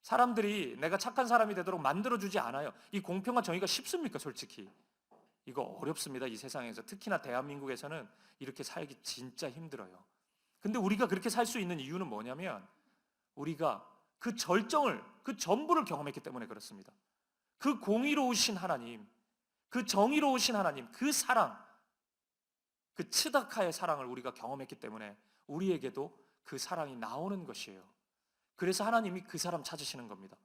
사람들이 내가 착한 사람이 되도록 만들어주지 않아요. 이 공평과 정의가 쉽습니까, 솔직히? 이거 어렵습니다, 이 세상에서. 특히나 대한민국에서는 이렇게 살기 진짜 힘들어요. 근데 우리가 그렇게 살 수 있는 이유는 뭐냐면 우리가 그 절정을, 그 전부를 경험했기 때문에 그렇습니다. 그 공의로우신 하나님, 그 정의로우신 하나님, 그 사랑, 그 츠다카의 사랑을 우리가 경험했기 때문에 우리에게도 그 사랑이 나오는 것이에요. 그래서 하나님이 그 사람 찾으시는 겁니다.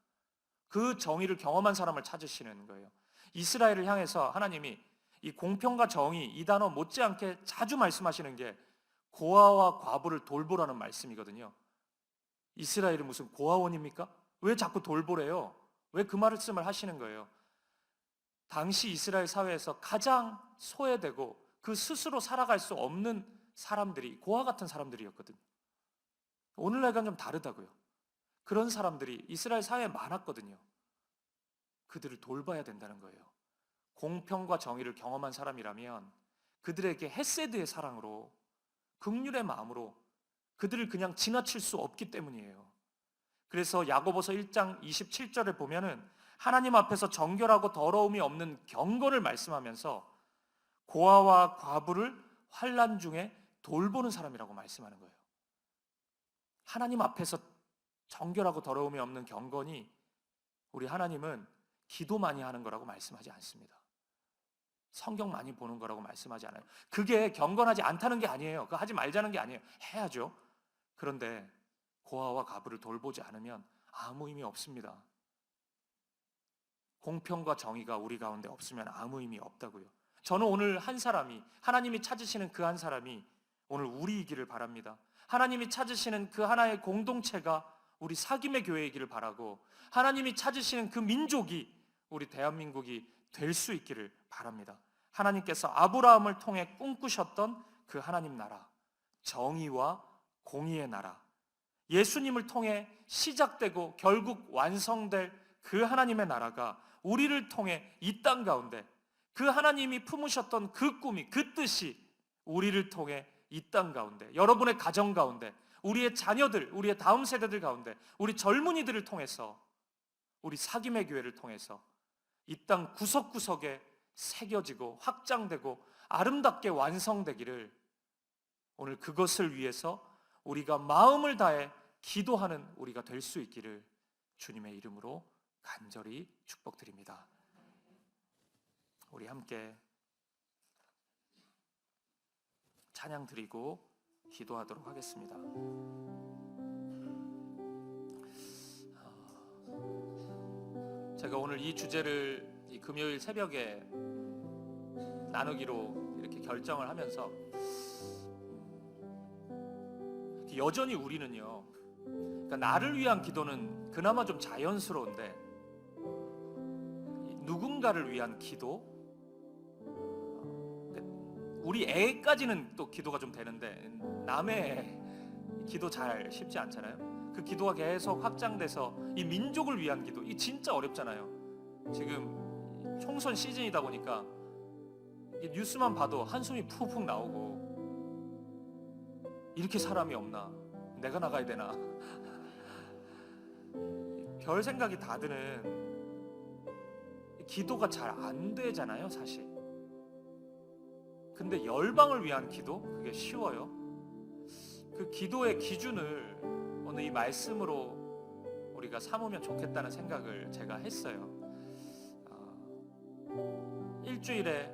그 정의를 경험한 사람을 찾으시는 거예요. 이스라엘을 향해서 하나님이 이 공평과 정의, 이 단어 못지않게 자주 말씀하시는 게 고아와 과부를 돌보라는 말씀이거든요. 이스라엘이 무슨 고아원입니까? 왜 자꾸 돌보래요? 왜 그 말씀을 하시는 거예요? 당시 이스라엘 사회에서 가장 소외되고 그 스스로 살아갈 수 없는 사람들이 고아 같은 사람들이었거든요. 오늘날과는 좀 다르다고요. 그런 사람들이 이스라엘 사회에 많았거든요. 그들을 돌봐야 된다는 거예요. 공평과 정의를 경험한 사람이라면 그들에게 헤세드의 사랑으로, 긍휼의 마음으로 그들을 그냥 지나칠 수 없기 때문이에요. 그래서 야고보서 1장 27절에 보면은 하나님 앞에서 정결하고 더러움이 없는 경건을 말씀하면서 고아와 과부를 환난 중에 돌보는 사람이라고 말씀하는 거예요. 하나님 앞에서 정결하고 더러움이 없는 경건이, 우리 하나님은 기도 많이 하는 거라고 말씀하지 않습니다. 성경 많이 보는 거라고 말씀하지 않아요. 그게 경건하지 않다는 게 아니에요. 그거 하지 말자는 게 아니에요. 해야죠. 그런데 고아와 과부를 돌보지 않으면 아무 의미 없습니다. 공평과 정의가 우리 가운데 없으면 아무 의미 없다고요. 저는 오늘 한 사람이, 하나님이 찾으시는 그 한 사람이 오늘 우리이기를 바랍니다. 하나님이 찾으시는 그 하나의 공동체가 우리 사김의 교회이기를 바라고, 하나님이 찾으시는 그 민족이 우리 대한민국이 될 수 있기를 바랍니다. 하나님께서 아브라함을 통해 꿈꾸셨던 그 하나님 나라, 정의와 공의의 나라, 예수님을 통해 시작되고 결국 완성될 그 하나님의 나라가 우리를 통해 이 땅 가운데, 그 하나님이 품으셨던 그 꿈이, 그 뜻이 우리를 통해 이 땅 가운데, 여러분의 가정 가운데, 우리의 자녀들, 우리의 다음 세대들 가운데, 우리 젊은이들을 통해서, 우리 사김의 교회를 통해서 이 땅 구석구석에 새겨지고 확장되고 아름답게 완성되기를, 오늘 그것을 위해서 우리가 마음을 다해 기도하는 우리가 될 수 있기를 주님의 이름으로 간절히 축복드립니다. 우리 함께 찬양 드리고 기도하도록 하겠습니다. 제가 오늘 이 주제를 이 금요일 새벽에 나누기로 이렇게 결정을 하면서 여전히 우리는요, 그러니까 나를 위한 기도는 그나마 좀 자연스러운데 누군가를 위한 기도, 우리 애까지는 또 기도가 좀 되는데 남의 기도 잘 쉽지 않잖아요. 그 기도가 계속 확장돼서 이 민족을 위한 기도, 이 진짜 어렵잖아요. 지금 총선 시즌이다 보니까 뉴스만 봐도 한숨이 푹푹 나오고, 이렇게 사람이 없나, 내가 나가야 되나, 별 생각이 다 드는, 기도가 잘 안 되잖아요 사실. 근데 열방을 위한 기도, 그게 쉬워요? 그 기도의 기준을 오늘 이 말씀으로 우리가 삼으면 좋겠다는 생각을 제가 했어요. 일주일에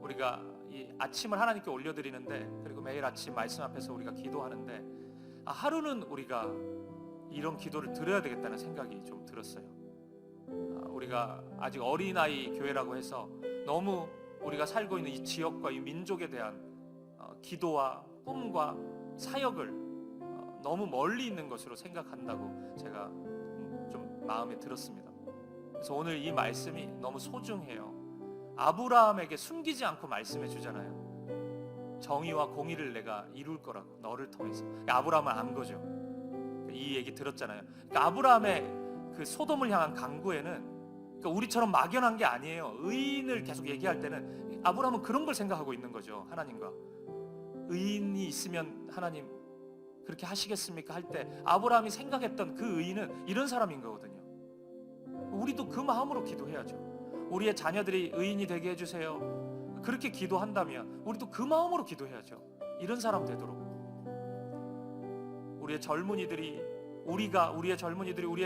우리가 이 아침을 하나님께 올려드리는데, 그리고 매일 아침 말씀 앞에서 우리가 기도하는데, 하루는 우리가 이런 기도를 드려야 되겠다는 생각이 좀 들었어요. 우리가 아직 어린아이 교회라고 해서 너무 우리가 살고 있는 이 지역과 이 민족에 대한 기도와 꿈과 사역을 너무 멀리 있는 것으로 생각한다고 제가 좀 마음에 들었습니다. 그래서 오늘 이 말씀이 너무 소중해요. 아브라함에게 숨기지 않고 말씀해 주잖아요. 정의와 공의를 내가 이룰 거라고, 너를 통해서. 아브라함은 안 거죠. 이 얘기 들었잖아요. 그러니까 아브라함의 그 소돔을 향한 강구에는, 그러니까 우리처럼 막연한 게 아니에요. 의인을 계속 얘기할 때는 아브라함은 그런 걸 생각하고 있는 거죠. 하나님과 의인이 있으면 하나님 그렇게 하시겠습니까 할 때 아브라함이 생각했던 그 의인은 이런 사람인 거거든요. 우리도 그 마음으로 기도해야죠. 우리의 자녀들이 의인이 되게 해주세요. 그렇게 기도한다면 우리도 그 마음으로 기도해야죠. 이런 사람 되도록. 우리의 젊은이들이, 우리의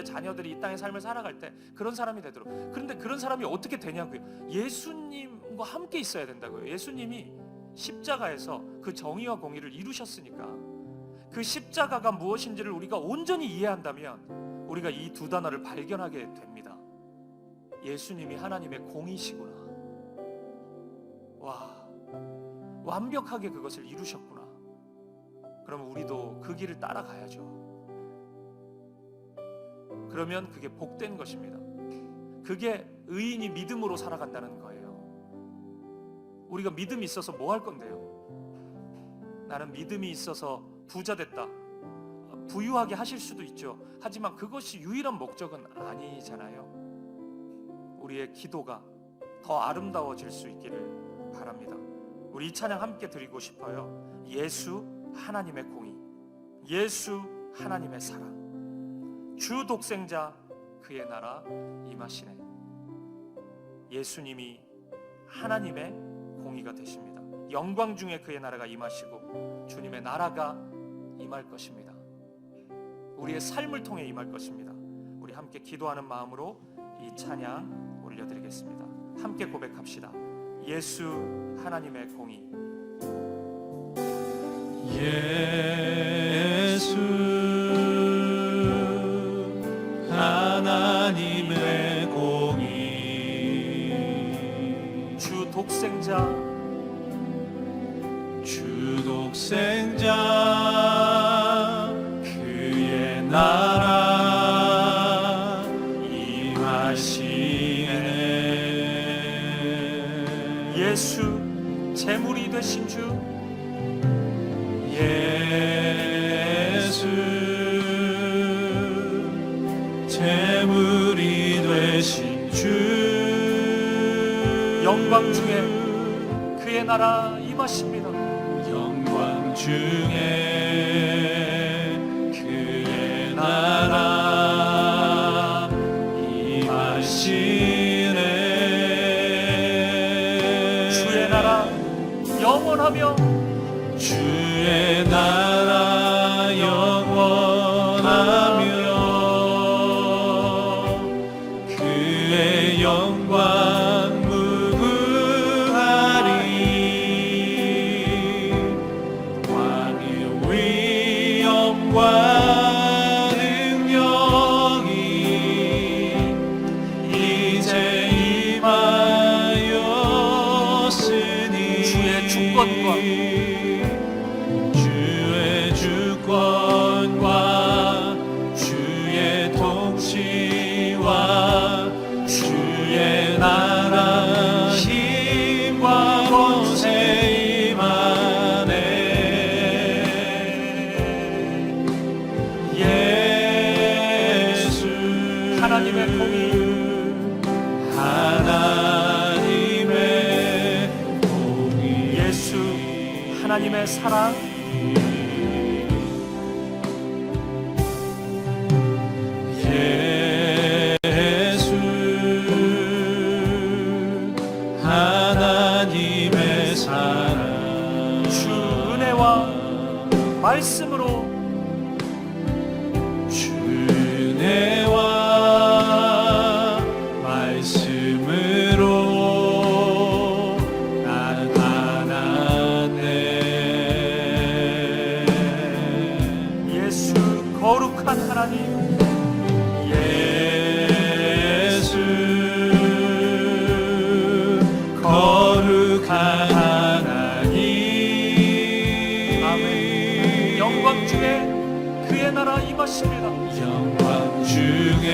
자녀들이 이 땅의 삶을 살아갈 때 그런 사람이 되도록. 그런데 그런 사람이 어떻게 되냐고요? 예수님과 함께 있어야 된다고요. 예수님이 십자가에서 그 정의와 공의를 이루셨으니까, 그 십자가가 무엇인지를 우리가 온전히 이해한다면 우리가 이 두 단어를 발견하게 됩니다. 예수님이 하나님의 공의시구나. 와, 완벽하게 그것을 이루셨구나. 그러면 우리도 그 길을 따라가야죠. 그러면 그게 복된 것입니다. 그게 의인이 믿음으로 살아간다는 거예요. 우리가 믿음이 있어서 뭐 할 건데요? 나는 믿음이 있어서 부자 됐다, 부유하게 하실 수도 있죠. 하지만 그것이 유일한 목적은 아니잖아요. 우리의 기도가 더 아름다워질 수 있기를 바랍니다. 우리 이 찬양 함께 드리고 싶어요. 예수 하나님의 공의, 예수 하나님의 사랑, 주 독생자 그의 나라 임하시네. 예수님이 하나님의 공의가 되십니다. 영광 중에 그의 나라가 임하시고 주님의 나라가 임할 것입니다. 우리의 삶을 통해 임할 것입니다. 우리 함께 기도하는 마음으로 이 찬양 올려드리겠습니다. 함께 고백합시다. 예수 하나님의 공의. 예수 하나님의 공의, 주 독생자 그의 나라 임하시네. 예수 제물이 되신 주, 예수 제물이 되신 주, 영광 중에 그의 나라 임하십니다. 영광 중에 그의 나라 임하시네. 주의 나라 영원하며, 주의 나라 영원하며 그의 영광 무궁하리. 왕의 위엄과 능력이 이제 임하였으니 주의 주권과 하나님의 사랑, 예수 하나님의 사랑, 주 은혜와 말씀으로, 주 은혜와 말씀으로 나타났네. 예수 거룩한 하나님, 예수 거룩한 하나님, 아멘. 영광 중에 그의 나라 임하십니다. 영광 중에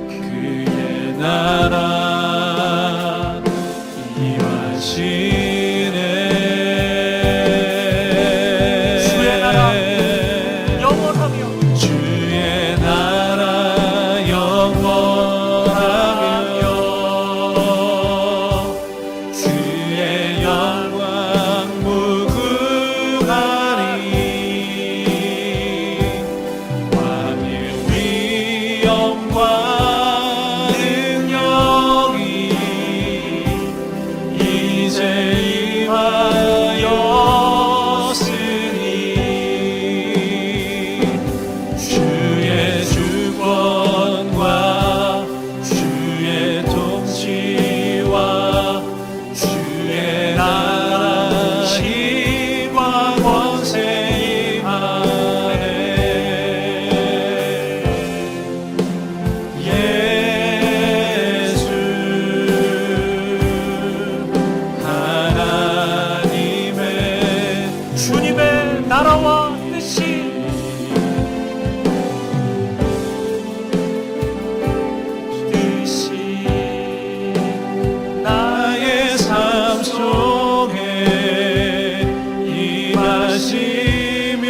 그의 나라 임하시네. 주의 나라 영원하며, 주의 나라 영원하며 주의 영광 무궁하니 만일 위엄과 능력이 이제 임하였으니 주의 주권과 주의 통치와 주의 나라 힘과 권세 임하네. 예수 하나님의 주님의 나라와 뜻이 나의 삶 속에 임하시며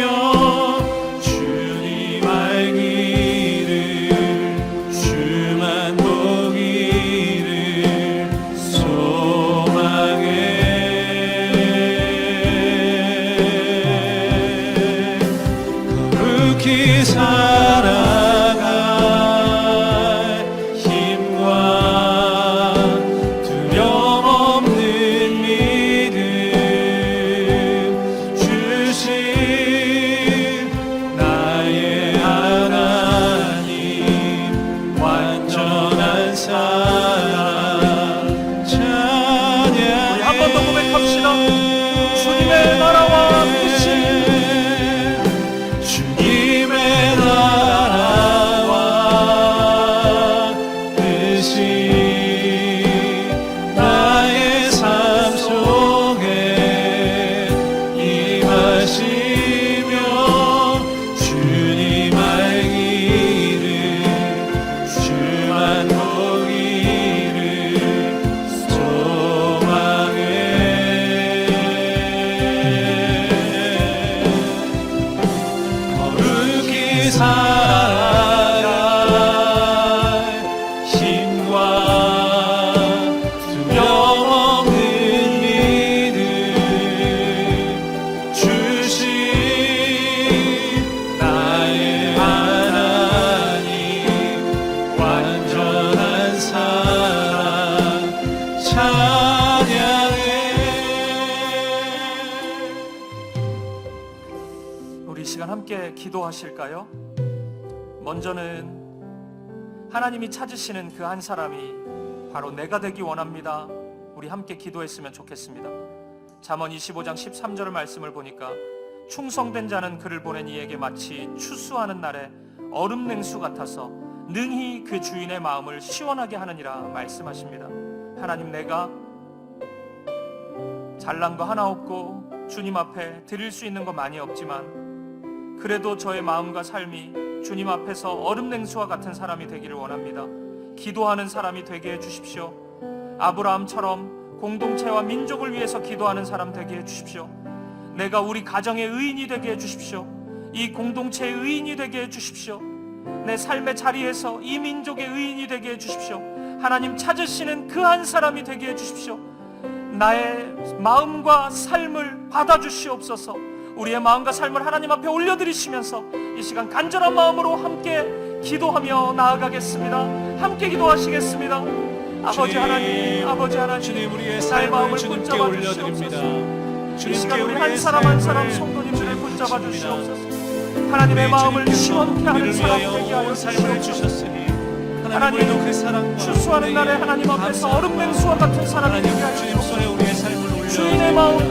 주님 알기를 주만 보기를 소망해. 거룩히 살아갈 힘과 두려움 없는 믿음 주신 나의 하나님 완전한 사랑 찬양해. 우리 한 번 더 고백합시다. 주님의 나라와 뜻이, 주님의 나라와 뜻이 나의 삶 속에 임하시며 주님 알기를 주만 보기를 소망해. 거룩히 살아갈 힘과 두려움 없는 믿음 주신 나의 하나님 완전한 사랑 찬양해. 우리 이 시간 함께 기도하실까요? 먼저는 하나님이 찾으시는 그 한 사람이 바로 내가 되기 원합니다. 우리 함께 기도했으면 좋겠습니다. 잠언 25장 13절 말씀을 보니까 충성된 자는 그를 보낸 이에게 마치 추수하는 날에 얼음 냉수 같아서 능히 그 주인의 마음을 시원하게 하느니라 말씀하십니다. 하나님, 내가 잘난 거 하나 없고 주님 앞에 드릴 수 있는 거 많이 없지만 그래도 저의 마음과 삶이 주님 앞에서 얼음 냉수와 같은 사람이 되기를 원합니다. 기도하는 사람이 되게 해주십시오. 아브라함처럼 공동체와 민족을 위해서 기도하는 사람 되게 해주십시오. 내가 우리 가정의 의인이 되게 해주십시오. 이 공동체의 의인이 되게 해주십시오. 내 삶의 자리에서 이 민족의 의인이 되게 해주십시오. 하나님 찾으시는 그 한 사람이 되게 해주십시오. 나의 마음과 삶을 받아주시옵소서. 우리의 마음과 삶을 하나님 앞에 올려드리시면서 이 시간 간절한 마음으로 함께 기도하며 나아가겠습니다. 함께 기도하시겠습니다. 아버지 하나님, 아버지 하나님, 주님, 우리의 나의 마음을 삶을 주님께 붙잡아 올려드립니다. 주시옵소서. 이 시간 우리 주님께 한 사람 한 사람 삶을 성도님들을 붙잡아 주십니다. 주시옵소서. 하나님의 마음을 시원케 하는 사람 되게 하여 삶을 주시옵소서. 주셨으니 하나님, 우리도 그 사랑과 추수하는 날에 하나님 앞에서 얼음 맹수와 같은 사람이 되게 하여 주님 손에 우리의 삶을 올려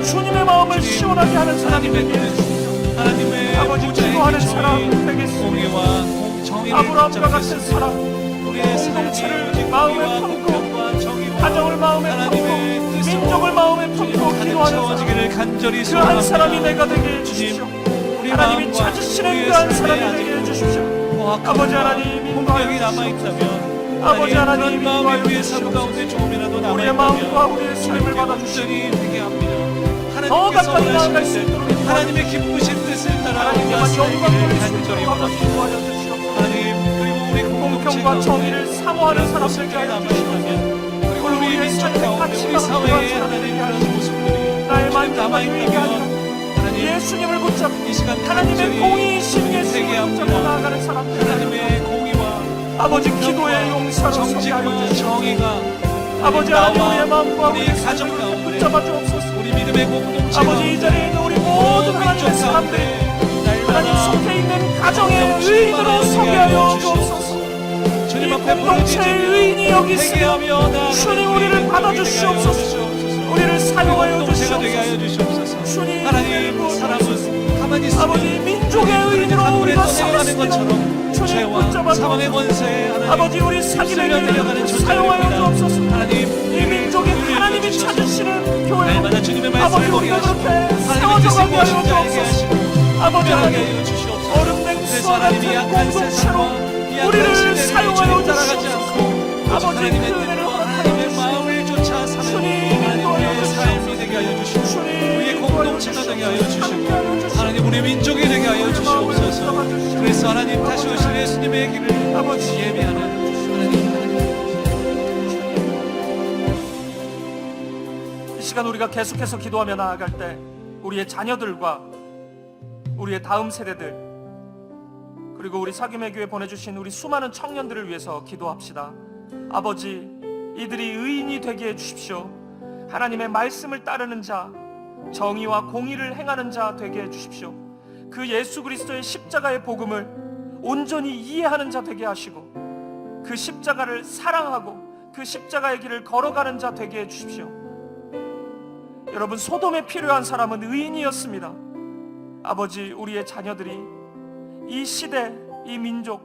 주님의 마음을 시원하게 하는 사람이 되게 해주시옵소서. 하나님의 아버지, 기도하는 사람 되겠습니다. 공의와 정의를 아브라함과 같은 붙잡겠습니다. 사람, 우리의 공동체를 삶이 마음에 공의와 품고, 공평과 정의와 가정을 마음에 하나님의 품고, 뜻으로 민족을 마음에 품고 가득 기도하는 사람, 채워지기를 간절히 그 한 소원합니다. 사람이 내가 되게 해주십시오. 우리 하나님이 마음과 찾으시는 우리의 그 한 삶에 사람이 아직 되게 해주십시오. 포악함과 아버지 하나님, 공격이 인도하여 남아있다면 아버지 하나님, 그런 마음이 인도하여 우리의 삶 주시옵소서. 가운데 조금이라도 우리의 마음과 남아있다면 우리의 삶을 받아주시고 온전히 되게 합니다. 더 하나님께서 가까이 나아갈 수 원하실 있도록 때 하나님의 기쁘신 뜻을 따라 우리가 하나님께만 영광 돌릴 수 간절히 있도록 원합니다. 인도하여 주시옵소서. 하나님, 그리고 우리 공평과 정의를 사모하는 사람 되게 하여 주시옵소서. 그리고 우리 우리의 민족 삶의 가운데 가치가 우리 사회에 필요한 하나님 사람들에게 그런 모습들이 나의 좀 만족만 위하게 아니라 남아있다면 하나님 예수님을 붙잡고 이 시간 하나님의 간절히 공의이신 되게 예수님을 합니다. 붙잡고 나아가는 사람들 하나님의 공의와 아버지 기도의 용사로 서게 하여 정직과 주시옵소서. 정의가 아버지 하나님 나와 우리의 마음과 우리 우리의 가정 삶을 가운데 붙잡아 주옵소서. 우리 믿음의 공동체 아버지 이 자리에 있는 우리 모든 하나님의 사람들이 하나님 속해 있는 가정의 의인으로 서게 하여 주옵소서. 이 공동체의 의인이 여기 있으며 주님 우리를 받아주시옵소서. 우리를 사용하여 주시옵소서. 주님 하나님, 사람은 가만히 있으면 아버지 민족의 의인으로 우리가 떠내려가는 서겠습니다. 것처럼 주님 죄와 붙잡아 사망의 주옵소서. 권세에 하나님 아버지 우리 사기를 내려가는 위해 존재를 사용하여 주옵소서. 하나님, 이 민족이 하나님이 찾으시는 교회 날마다 주님의 아버지 말씀을 우리가 하시고 그렇게 하나님의 세워져 가게 하여 뜻을 자에게 주옵소서. 하시고 아버지 분명하게 하나님 하여 주시옵소서. 얼음 그래서 냉수와 하나님이 같은 약한 공동체로 세상과 이 약한 우리를 시대를 사용하여 주님 따라가지 주시옵소서. 않고 아버지 하나님의 그 뜻과 은혜를 하나님의 허락하여 마음을 쫓아 사는 주님 하나님의 삶이 되게 하여 주시고 주님 우리의 공동체가 되게 하여 주시고 함께하여 주시고 하나님 우리 민족이 되게 하여 우리의 마음을 주시옵소서. 붙잡아 주시옵소서. 그래서 하나님 다시 오실 예수님의 길을 아버지 예비하는 하나님 이 시간 우리가 계속해서 기도하며 나아갈 때 우리의 자녀들과 우리의 다음 세대들 그리고 우리 사귐의 교회 보내주신 우리 수많은 청년들을 위해서 기도합시다. 아버지 이들이 의인이 되게 해주십시오. 하나님의 말씀을 따르는 자 정의와 공의를 행하는 자 되게 해주십시오. 그 예수 그리스도의 십자가의 복음을 온전히 이해하는 자 되게 하시고 그 십자가를 사랑하고 그 십자가의 길을 걸어가는 자 되게 해주십시오. 여러분 소돔에 필요한 사람은 의인이었습니다. 아버지 우리의 자녀들이 이 시대 이 민족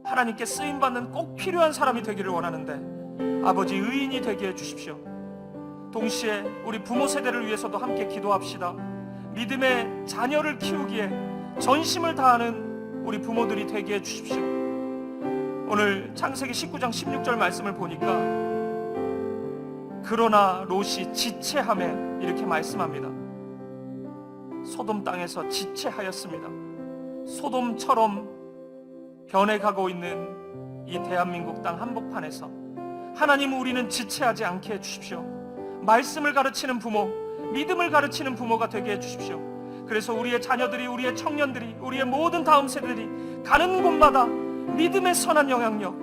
하나님께 쓰임받는 꼭 필요한 사람이 되기를 원하는데 아버지 의인이 되게 해주십시오. 동시에 우리 부모 세대를 위해서도 함께 기도합시다. 믿음의 자녀를 키우기에 전심을 다하는 우리 부모들이 되게 해주십시오. 오늘 창세기 19장 16절 말씀을 보니까 그러나 롯이 지체하매 이렇게 말씀합니다. 소돔 땅에서 지체하였습니다. 소돔처럼 변해가고 있는 이 대한민국 땅 한복판에서 하나님 우리는 지체하지 않게 해주십시오. 말씀을 가르치는 부모, 믿음을 가르치는 부모가 되게 해주십시오. 그래서 우리의 자녀들이, 우리의 청년들이, 우리의 모든 다음 세대들이 가는 곳마다 믿음의 선한 영향력,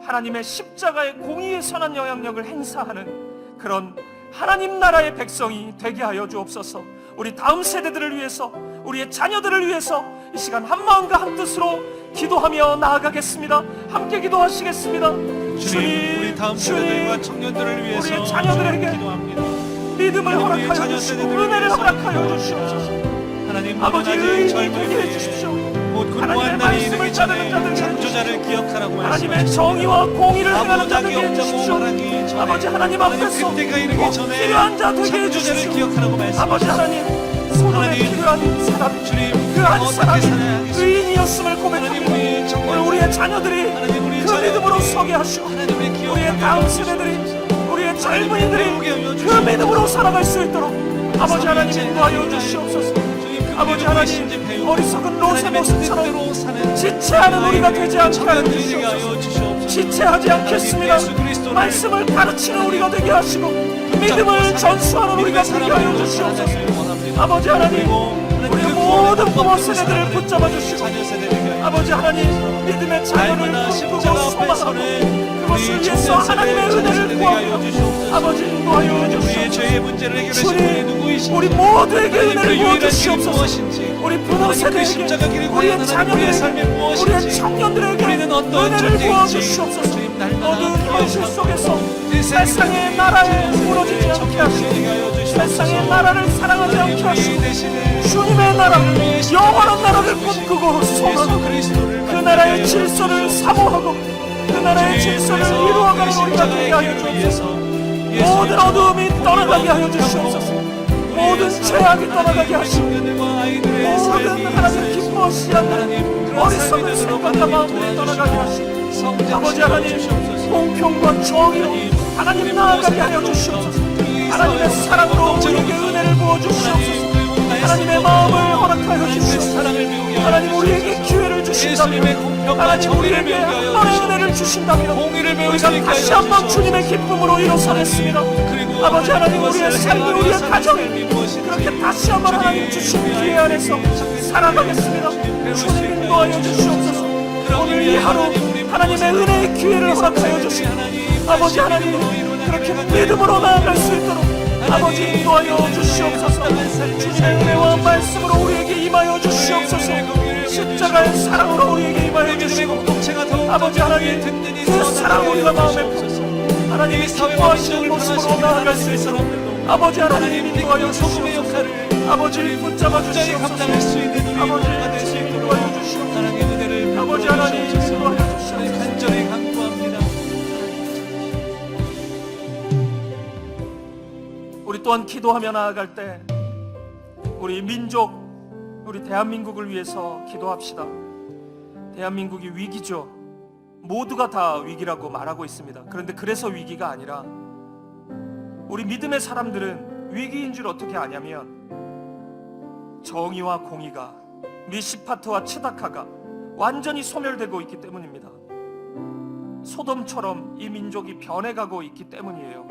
하나님의 십자가의 공의의 선한 영향력을 행사하는 그런 하나님 나라의 백성이 되게 하여 주옵소서. 우리 다음 세대들을 위해서, 우리의 자녀들을 위해서 이 시간 한 마음과 한 뜻으로 기도하며 나아가겠습니다. 함께 기도하시겠습니다. 주님, 우리 다음 세대들과 청년들을 위해서 우리의 자녀들에게 기도합니다. 믿음을 우리 허락하여 자녀 주시고 세대들을 은혜를 위해서 허락하여 주시옵소서. 하나님 아버지 아직 의인이 젊은 되게 때에 해주십시오. 곧 하나님의 군무한 날이 말씀을 이르기 따르는 전에 자들에게 창조자를 기억하라고 하나님의 말씀하셨습니다. 정의와 공의를 행하는 아무 자들에게 짝이 없다고 해주십시오. 말하기 전에 아버지 하나님 앞에서 그때가 이르기 꼭 전에 필요한 자 되게 창조자를 해주십시오. 기억하라고 아버지 말씀하셨습니다. 하나님 소돔에 하나님, 필요한 사람 주님 그 한 어떻게 사람이 살아야 하겠습니까? 의인이었음을 하나님 고백합니다. 우리 오늘 청년 우리의 자녀들이 하나님 우리 그 자녀들이 믿음으로 서게 하시고 하나님의 기억을 우리의 다음 세대들이 우리의 젊은이들이 그 믿음으로 살아갈 수 있도록 아버지 하나님 인도하여 주시옵소서. 아버지 하나님 어리석은 롯의 모습처럼 지체하는 우리가 되지 않게 하여 주시옵소서. 지체하지 않겠습니다. 말씀을 가르치는 우리가 되게 하시고 믿음을 전수하는 우리가 되게 하여 주시옵소서. 아버지 하나님, 우리의 모든 부모 세대들을 붙잡아 주시고, 아버지 하나님, 믿음의 자녀를 꿈꾸고 소망하고 그것을 위해서 하나님의 은혜를 구하며 아버지 인도하여 주시옵소서. 주님, 우리 모두에게 은혜를 부어주시옵소서. 우리 부모 세대에게, 우리의 자녀들에게, 우리의 청년들에게 은혜를 부어주시옵소서. 어두운 현실 속에서 세상의 나라에 무너지지 않게 하시고 세상의 나라를 사랑하지 않게 하시고 주님의 나라, 영원한 나라를 꿈꾸고 소망하고 그 나라의 질서를 사모하고 그 나라의 질서를 이루어가는 우리가 되게 하여 주옵소서. 모든 어두움이 떠나가게 하여 주시옵소서. 모든 죄악이 떠나가게 하시고 모든 하나님 기뻐하시지 않는 어리석은 생각과 마음들이 떠나가게 하시고 아버지 하나님, 공평과 정의로 하나님 나아가게 하여 주시옵소서. 하나님의 사랑으로 우리에게 은혜를 부어주시옵소서. 하나님의 마음을 허락하여 주시옵소서. 하나님, 우리에게 기회를 주신다면, 하나님 우리에게 한 번의 은혜를 주신다면 우리가 다시 한번 주님의 기쁨으로 일어서겠습니다. 아버지 하나님, 우리의 삶이, 우리의 가정이 그렇게 다시 한번 하나님 주신 기회 안에서 살아가겠습니다. 주님 인도하여 주시옵소서. 오늘 이 하루 하나님의 은혜의 기회를 허락하여 주시고 아버지 하나님, 그렇게 믿음으로 나아갈 수 있도록 아버지 인도하여 주시옵소서. 주님의 은혜와 말씀으로 우리에게 임하여 주시옵소서. 십자가의 사랑으로 우리에게 임하여 주시고 아버지 하나님, 그 사랑 우리가 마음에 품고 하나님이 기뻐하시는 모습으로 나아갈 수 있도록 아버지 하나님 인도하여 주시옵소서. 아버지 붙잡아 주시옵소서. 아버지 인도하여 주시옵소서. 아버지 하나님 인도하여 주시옵소서. 간절히 간구합니다. 우리 또한 기도하며 나아갈 때 우리 민족, 우리 대한민국을 위해서 기도합시다. 대한민국이 위기죠. 모두가 다 위기라고 말하고 있습니다. 그런데 그래서 위기가 아니라 우리 믿음의 사람들은 위기인 줄 어떻게 아냐면 정의와 공의가, 미시파트와 치다카가 완전히 소멸되고 있기 때문입니다. 소돔처럼 이 민족이 변해가고 있기 때문이에요.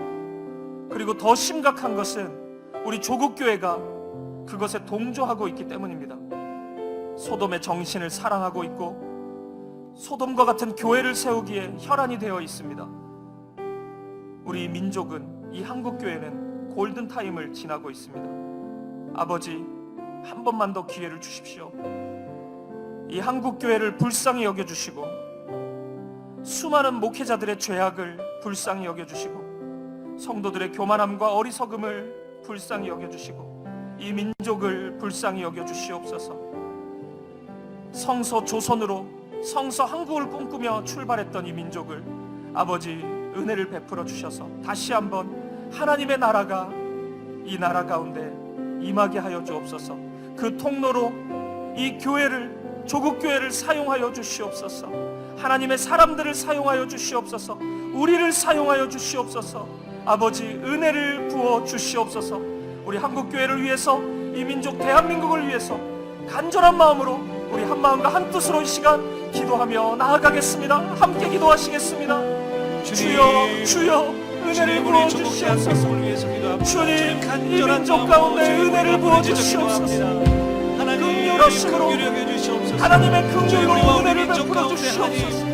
그리고 더 심각한 것은 우리 조국교회가 그것에 동조하고 있기 때문입니다. 소돔의 정신을 사랑하고 있고 소돔과 같은 교회를 세우기에 혈안이 되어 있습니다. 우리 민족은, 이 한국교회는 골든타임을 지나고 있습니다. 아버지, 한 번만 더 기회를 주십시오. 이 한국교회를 불쌍히 여겨주시고 수많은 목회자들의 죄악을 불쌍히 여겨주시고 성도들의 교만함과 어리석음을 불쌍히 여겨주시고 이 민족을 불쌍히 여겨주시옵소서. 성서 조선으로, 성서 한국을 꿈꾸며 출발했던 이 민족을 아버지 은혜를 베풀어 주셔서 다시 한번 하나님의 나라가 이 나라 가운데 임하게 하여 주옵소서. 그 통로로 이 교회를, 조국교회를 사용하여 주시옵소서. 하나님의 사람들을 사용하여 주시옵소서. 우리를 사용하여 주시옵소서. 아버지 은혜를 부어 주시옵소서. 우리 한국교회를 위해서, 이 민족 대한민국을 위해서 간절한 마음으로 우리 한 마음과 한 뜻으로 이 시간 기도하며 나아가겠습니다. 함께 기도하시겠습니다. 주여, 주여, 은혜를 부어 주시옵소서. 주님, 이 민족 가운데 은혜를 부어 주시옵소서. 긍휼하심으로, 하나님의 긍휼로 은혜를 베풀어 주시옵소서.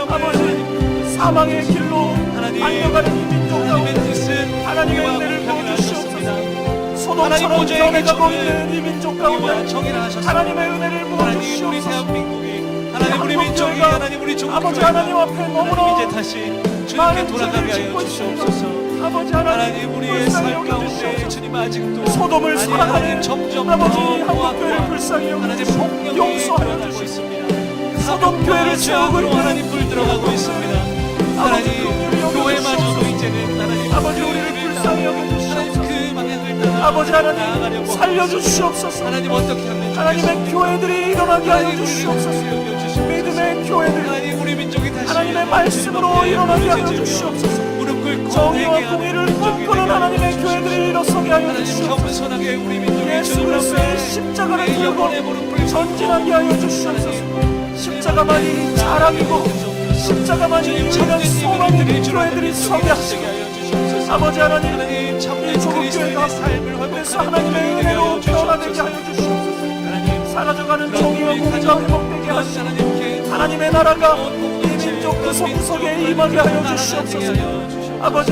아버지, 사망의 길로 달려가는 이 민족 가운데 하나님의 은혜를 부어 주시옵소서. 소돔처럼 변해가고 있는 이 민족 가운데 하나님의 은혜를 부어 주시옵소서. 하나님, 우리 민족이, 하나님, 우리 조국교회가 아버지 하나님 앞에 너무나 이제 다시 주님께 돌아가게 하여 주시옵소서. 아버지 하나님, 우리의 삶 가운데 주님 아직도 소돔을 사랑하는 점점 아버지 더 한국교회를 불쌍히 하나님 여기시고 폭력이 용서하여 일어나고 주시고 있습니다. 소돔 교회를 세우고 죄악으로 있는 하나님 불 들어가고 있습니다. 하나님, 교회마저도 이제는 하나님 아버지 우리를 불쌍히 여겨주시옵소서. 그 방향을 따라 아버지 하나님 나아가려고 살려주시옵소서. 하나님, 어떻게 하면 하나님의 교회들이 일어나게 하여 하나님, 주시옵소서. 우리를 여겨주시옵소서. 믿음의 교회들, 하나님, 우리 민족이 다시 하나님의 말씀으로 일어나게 하여 주시옵소서. 무릎 꿇고 정의와 회개하는 공의를 민족이 꿈꾸는 되게 하나님의 하여 주시옵소서. 교회들이 일어서게 하여 하나님, 주시옵소서. 겸손하게 우리 민족이 예수 주님 그리스도의 앞에 십자가를 우리의 들고 영혼의 무릎을 전진하게 하여 주시옵소서. 십자가만이 자랑이고 십자가만이 유일한 소망인 교회들이 서게 하시고 아버지 하나님, 그리스도인의 삶을 그래서 회복하는 하나님의 가정이 되게 은혜로 하여 변화되게 주시옵소서. 하여 주시옵소서. 하나님, 사라져가는 그런 정의와 우리 공의가 가정, 회복되게 그런 하시고 하나님께 하나님의 나라가 온 이 공동체, 민족 구석구석에 민족을 임하게 하여 나라가 주시옵소서. 되게 하여 주시옵소서. 아버지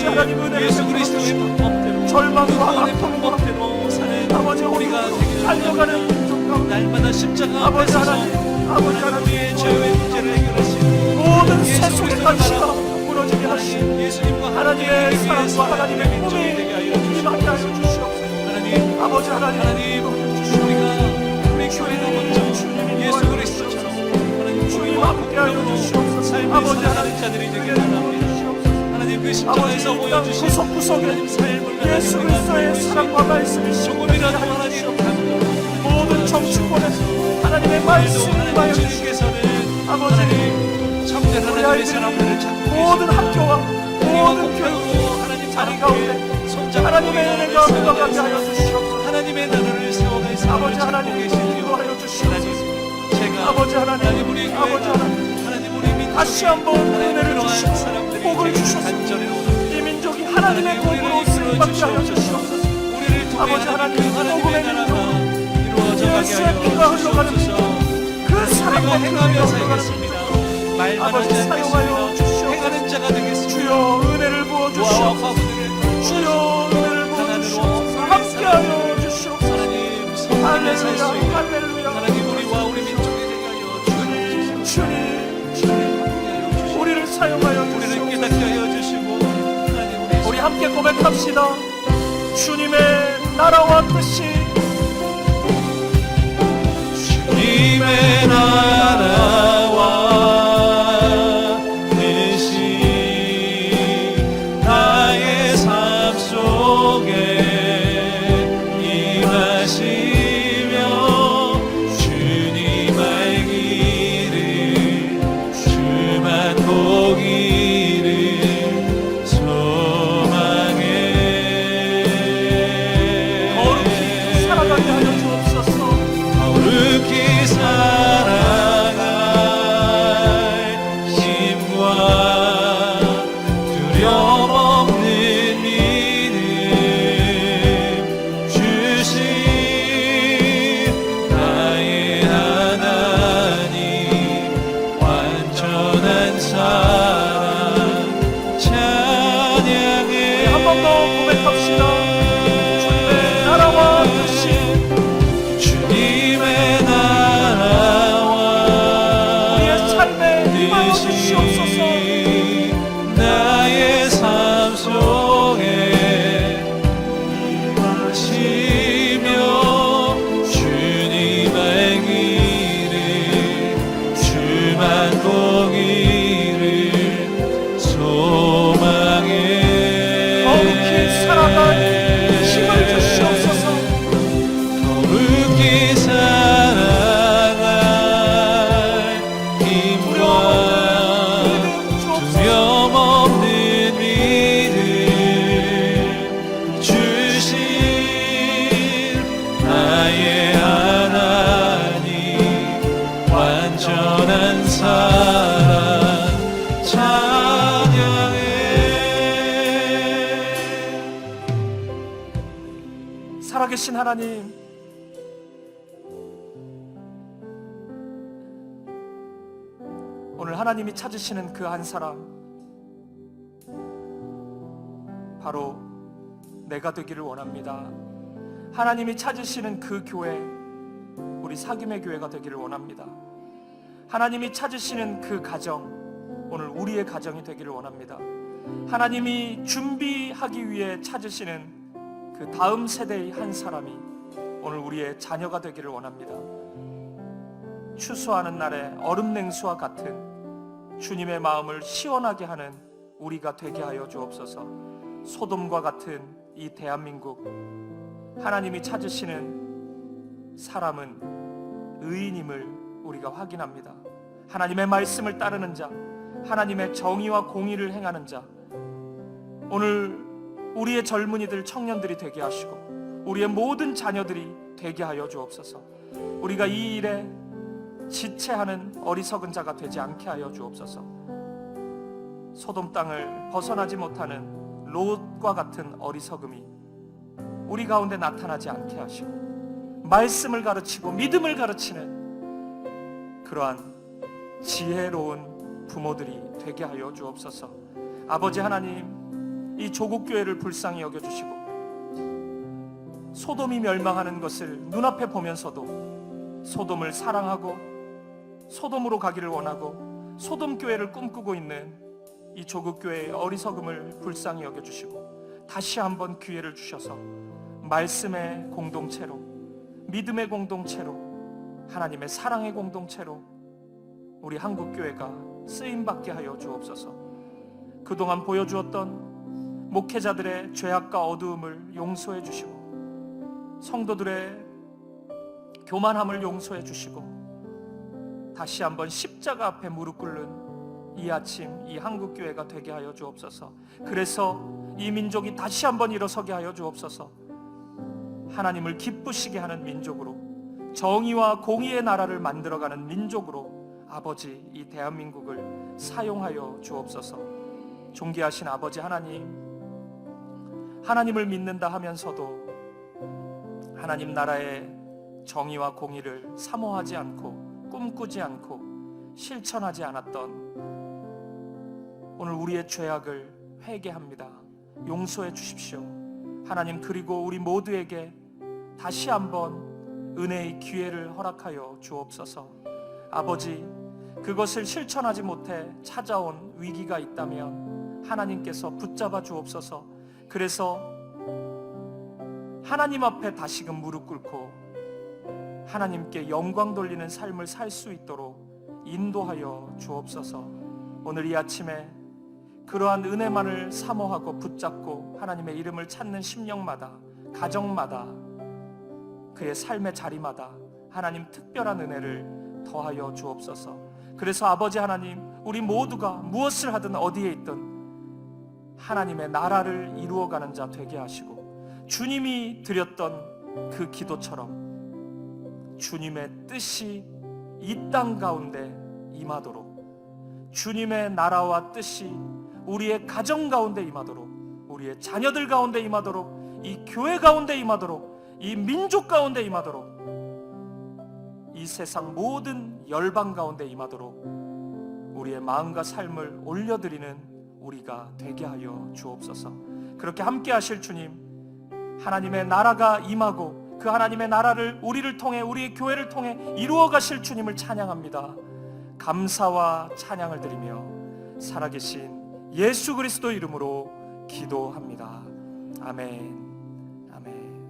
하나님 은혜를 예수 베풀어 그리스도의 주시고 방법대로 절망과 구원의 아픔과 방법대로 사는 아버지 우리가 되기를 달려가는 민족 가운데 날마다 십자가 아버지 앞에서 하나님 아버지 우리의 하나님 죄의 문제를 해결하시고 모든 예수 세속의 그리스도의 가치가 나라, 무너지게 하시고 하나님 예수님과 하나님의 사랑과 하나님의 꿈이 민족이 되게 하여 주시옵소서. 임하게 하여 주시옵소서. 하나님, 아버지 하나님 하나님 우리가 우리 교회가 먼저 예수 그리스도처럼 하나님 주님 함께 하여 주시옵소서. 삶을 아버지 살아가는 하나님 자들이 되기를 원합니다. 하나님 그 아버지 십자가에서 이 땅 보여주신 구석구석에 하나님 삶을 예수 그리스도의 사랑과 말씀이 조금이라도 하나님 모든 정치권에서 하나님의 말씀이 하나님 임하여 주시옵소서. 주님께서는 아버지 하나님 참된 우리 하나님의 아이들이 사람들을 찾고 모든 학교와 모든 교육 교육 하나님 자리 가운데 하나님의 은혜가 흘러가게 하여 주시옵소서. 하나님의 나라를 세워갈 사람을 아버지 찾고 하나님 계시며 인도하여 주시옵소서. 제가 아버지 하나님 우리 아버지 교회가 하나님 하나님 우리 민족이 다시 한번 은혜를 그러한 주시고 사람들이 복을 되기를 주셔서 간절히 원합니다. 이 민족이 하나님의 복으로 쓰임받게 하여 주시옵소서. 우리를 통해 아버지 하나님, 하나님의 복음의 나라가 이루어져 가게 예수의 하여 피가 흘러가는 주옵소서. 그 우리가 사랑과 행하며 피가 흘러가는 살겠습니다. 말만 아버지 하지 사용하여 않겠습니다. 주시옵소서. 행하는 자가 되겠습니다. 주여 은혜를 부어 와와 주시옵소서. 화분들을 주여 은혜를 부어 주시옵소서. 함께하여 주시옵소서. 하나님 성품에 살수 할렐루야 있는 할렐루야. 하나님 우리와 우리 민족이 되게 하여 주옵소서. 주님 우리를 사용하여 우리를 주시옵소서. 깨닫게 하여 주시고 하나님 우리 함께 고백합시다. 주님의 나라와 뜻이 주님의 나라와 뜻이 나의 삶 속에 임하시며 주님 알기를 주만 보기를 소망해 거룩히 살아가게 하여 주옵소서. 거룩히 살아갈 힘과 두려움 없는 믿음 주신 나의 하나님 완전한 사랑 찬양해 한 번 더 고백합시다. 주님의 나라와 뜻이 주님의 나라와 우리의 삶에 임하여 주시옵소서. 나의 삶 속에 임하시며 주님 알기를 주만 보기를 소망해 거룩히 살아갈 힘을 주시옵소서. 거룩히 살아갈 힘과 두려움 없는 믿음 주신 나의 하나님 완전한 사랑 찬양해. 살아계신 하나님, 오늘 하나님이 찾으시는 그 한 사람, 바로 내가 되기를 원합니다. 하나님이 찾으시는 그 교회, 우리 사김의 교회가 되기를 원합니다. 하나님이 찾으시는 그 가정, 오늘 우리의 가정이 되기를 원합니다. 하나님이 준비하기 위해 찾으시는 그 다음 세대의 한 사람이 오늘 우리의 자녀가 되기를 원합니다. 추수하는 날에 얼음 냉수와 같은 주님의 마음을 시원하게 하는 우리가 되게 하여 주옵소서. 소돔과 같은 이 대한민국, 하나님이 찾으시는 사람은 의인임을 우리가 확인합니다. 하나님의 말씀을 따르는 자, 하나님의 정의와 공의를 행하는 자, 오늘 우리의 젊은이들, 청년들이 되게 하시고 우리의 모든 자녀들이 되게 하여 주옵소서. 우리가 이 일에 지체하는 어리석은 자가 되지 않게 하여 주옵소서. 소돔 땅을 벗어나지 못하는 롯과 같은 어리석음이 우리 가운데 나타나지 않게 하시고 말씀을 가르치고 믿음을 가르치는 그러한 지혜로운 부모들이 되게 하여 주옵소서. 아버지 하나님, 이 조국 교회를 불쌍히 여겨주시고 소돔이 멸망하는 것을 눈앞에 보면서도 소돔을 사랑하고 소돔으로 가기를 원하고 소돔 교회를 꿈꾸고 있는 이 조국 교회의 어리석음을 불쌍히 여겨주시고 다시 한번 기회를 주셔서 말씀의 공동체로, 믿음의 공동체로, 하나님의 사랑의 공동체로 우리 한국교회가 쓰임받게 하여 주옵소서. 그동안 보여주었던 목회자들의 죄악과 어두움을 용서해 주시고 성도들의 교만함을 용서해 주시고 다시 한번 십자가 앞에 무릎 꿇는 이 아침 이 한국교회가 되게 하여 주옵소서. 그래서 이 민족이 다시 한번 일어서게 하여 주옵소서. 하나님을 기쁘시게 하는 민족으로, 정의와 공의의 나라를 만들어가는 민족으로 아버지 이 대한민국을 사용하여 주옵소서. 존귀하신 아버지 하나님, 하나님을 믿는다 하면서도 하나님 나라의 정의와 공의를 사모하지 않고 꿈꾸지 않고 실천하지 않았던 오늘 우리의 죄악을 회개합니다. 용서해 주십시오. 하나님, 그리고 우리 모두에게 다시 한번 은혜의 기회를 허락하여 주옵소서. 아버지, 그것을 실천하지 못해 찾아온 위기가 있다면 하나님께서 붙잡아 주옵소서. 그래서 하나님 앞에 다시금 무릎 꿇고 하나님께 영광 돌리는 삶을 살 수 있도록 인도하여 주옵소서. 오늘 이 아침에 그러한 은혜만을 사모하고 붙잡고 하나님의 이름을 찾는 심령마다, 가정마다, 그의 삶의 자리마다 하나님 특별한 은혜를 더하여 주옵소서. 그래서 아버지 하나님, 우리 모두가 무엇을 하든 어디에 있든 하나님의 나라를 이루어가는 자 되게 하시고 주님이 드렸던 그 기도처럼 주님의 뜻이 이 땅 가운데 임하도록, 주님의 나라와 뜻이 우리의 가정 가운데 임하도록, 우리의 자녀들 가운데 임하도록, 이 교회 가운데 임하도록, 이 민족 가운데 임하도록, 이 세상 모든 열방 가운데 임하도록 우리의 마음과 삶을 올려드리는 우리가 되게 하여 주옵소서. 그렇게 함께 하실 주님, 하나님의 나라가 임하고 그 하나님의 나라를 우리를 통해, 우리의 교회를 통해 이루어 가실 주님을 찬양합니다. 감사와 찬양을 드리며 살아계신 예수 그리스도 이름으로 기도합니다. 아멘. 아멘.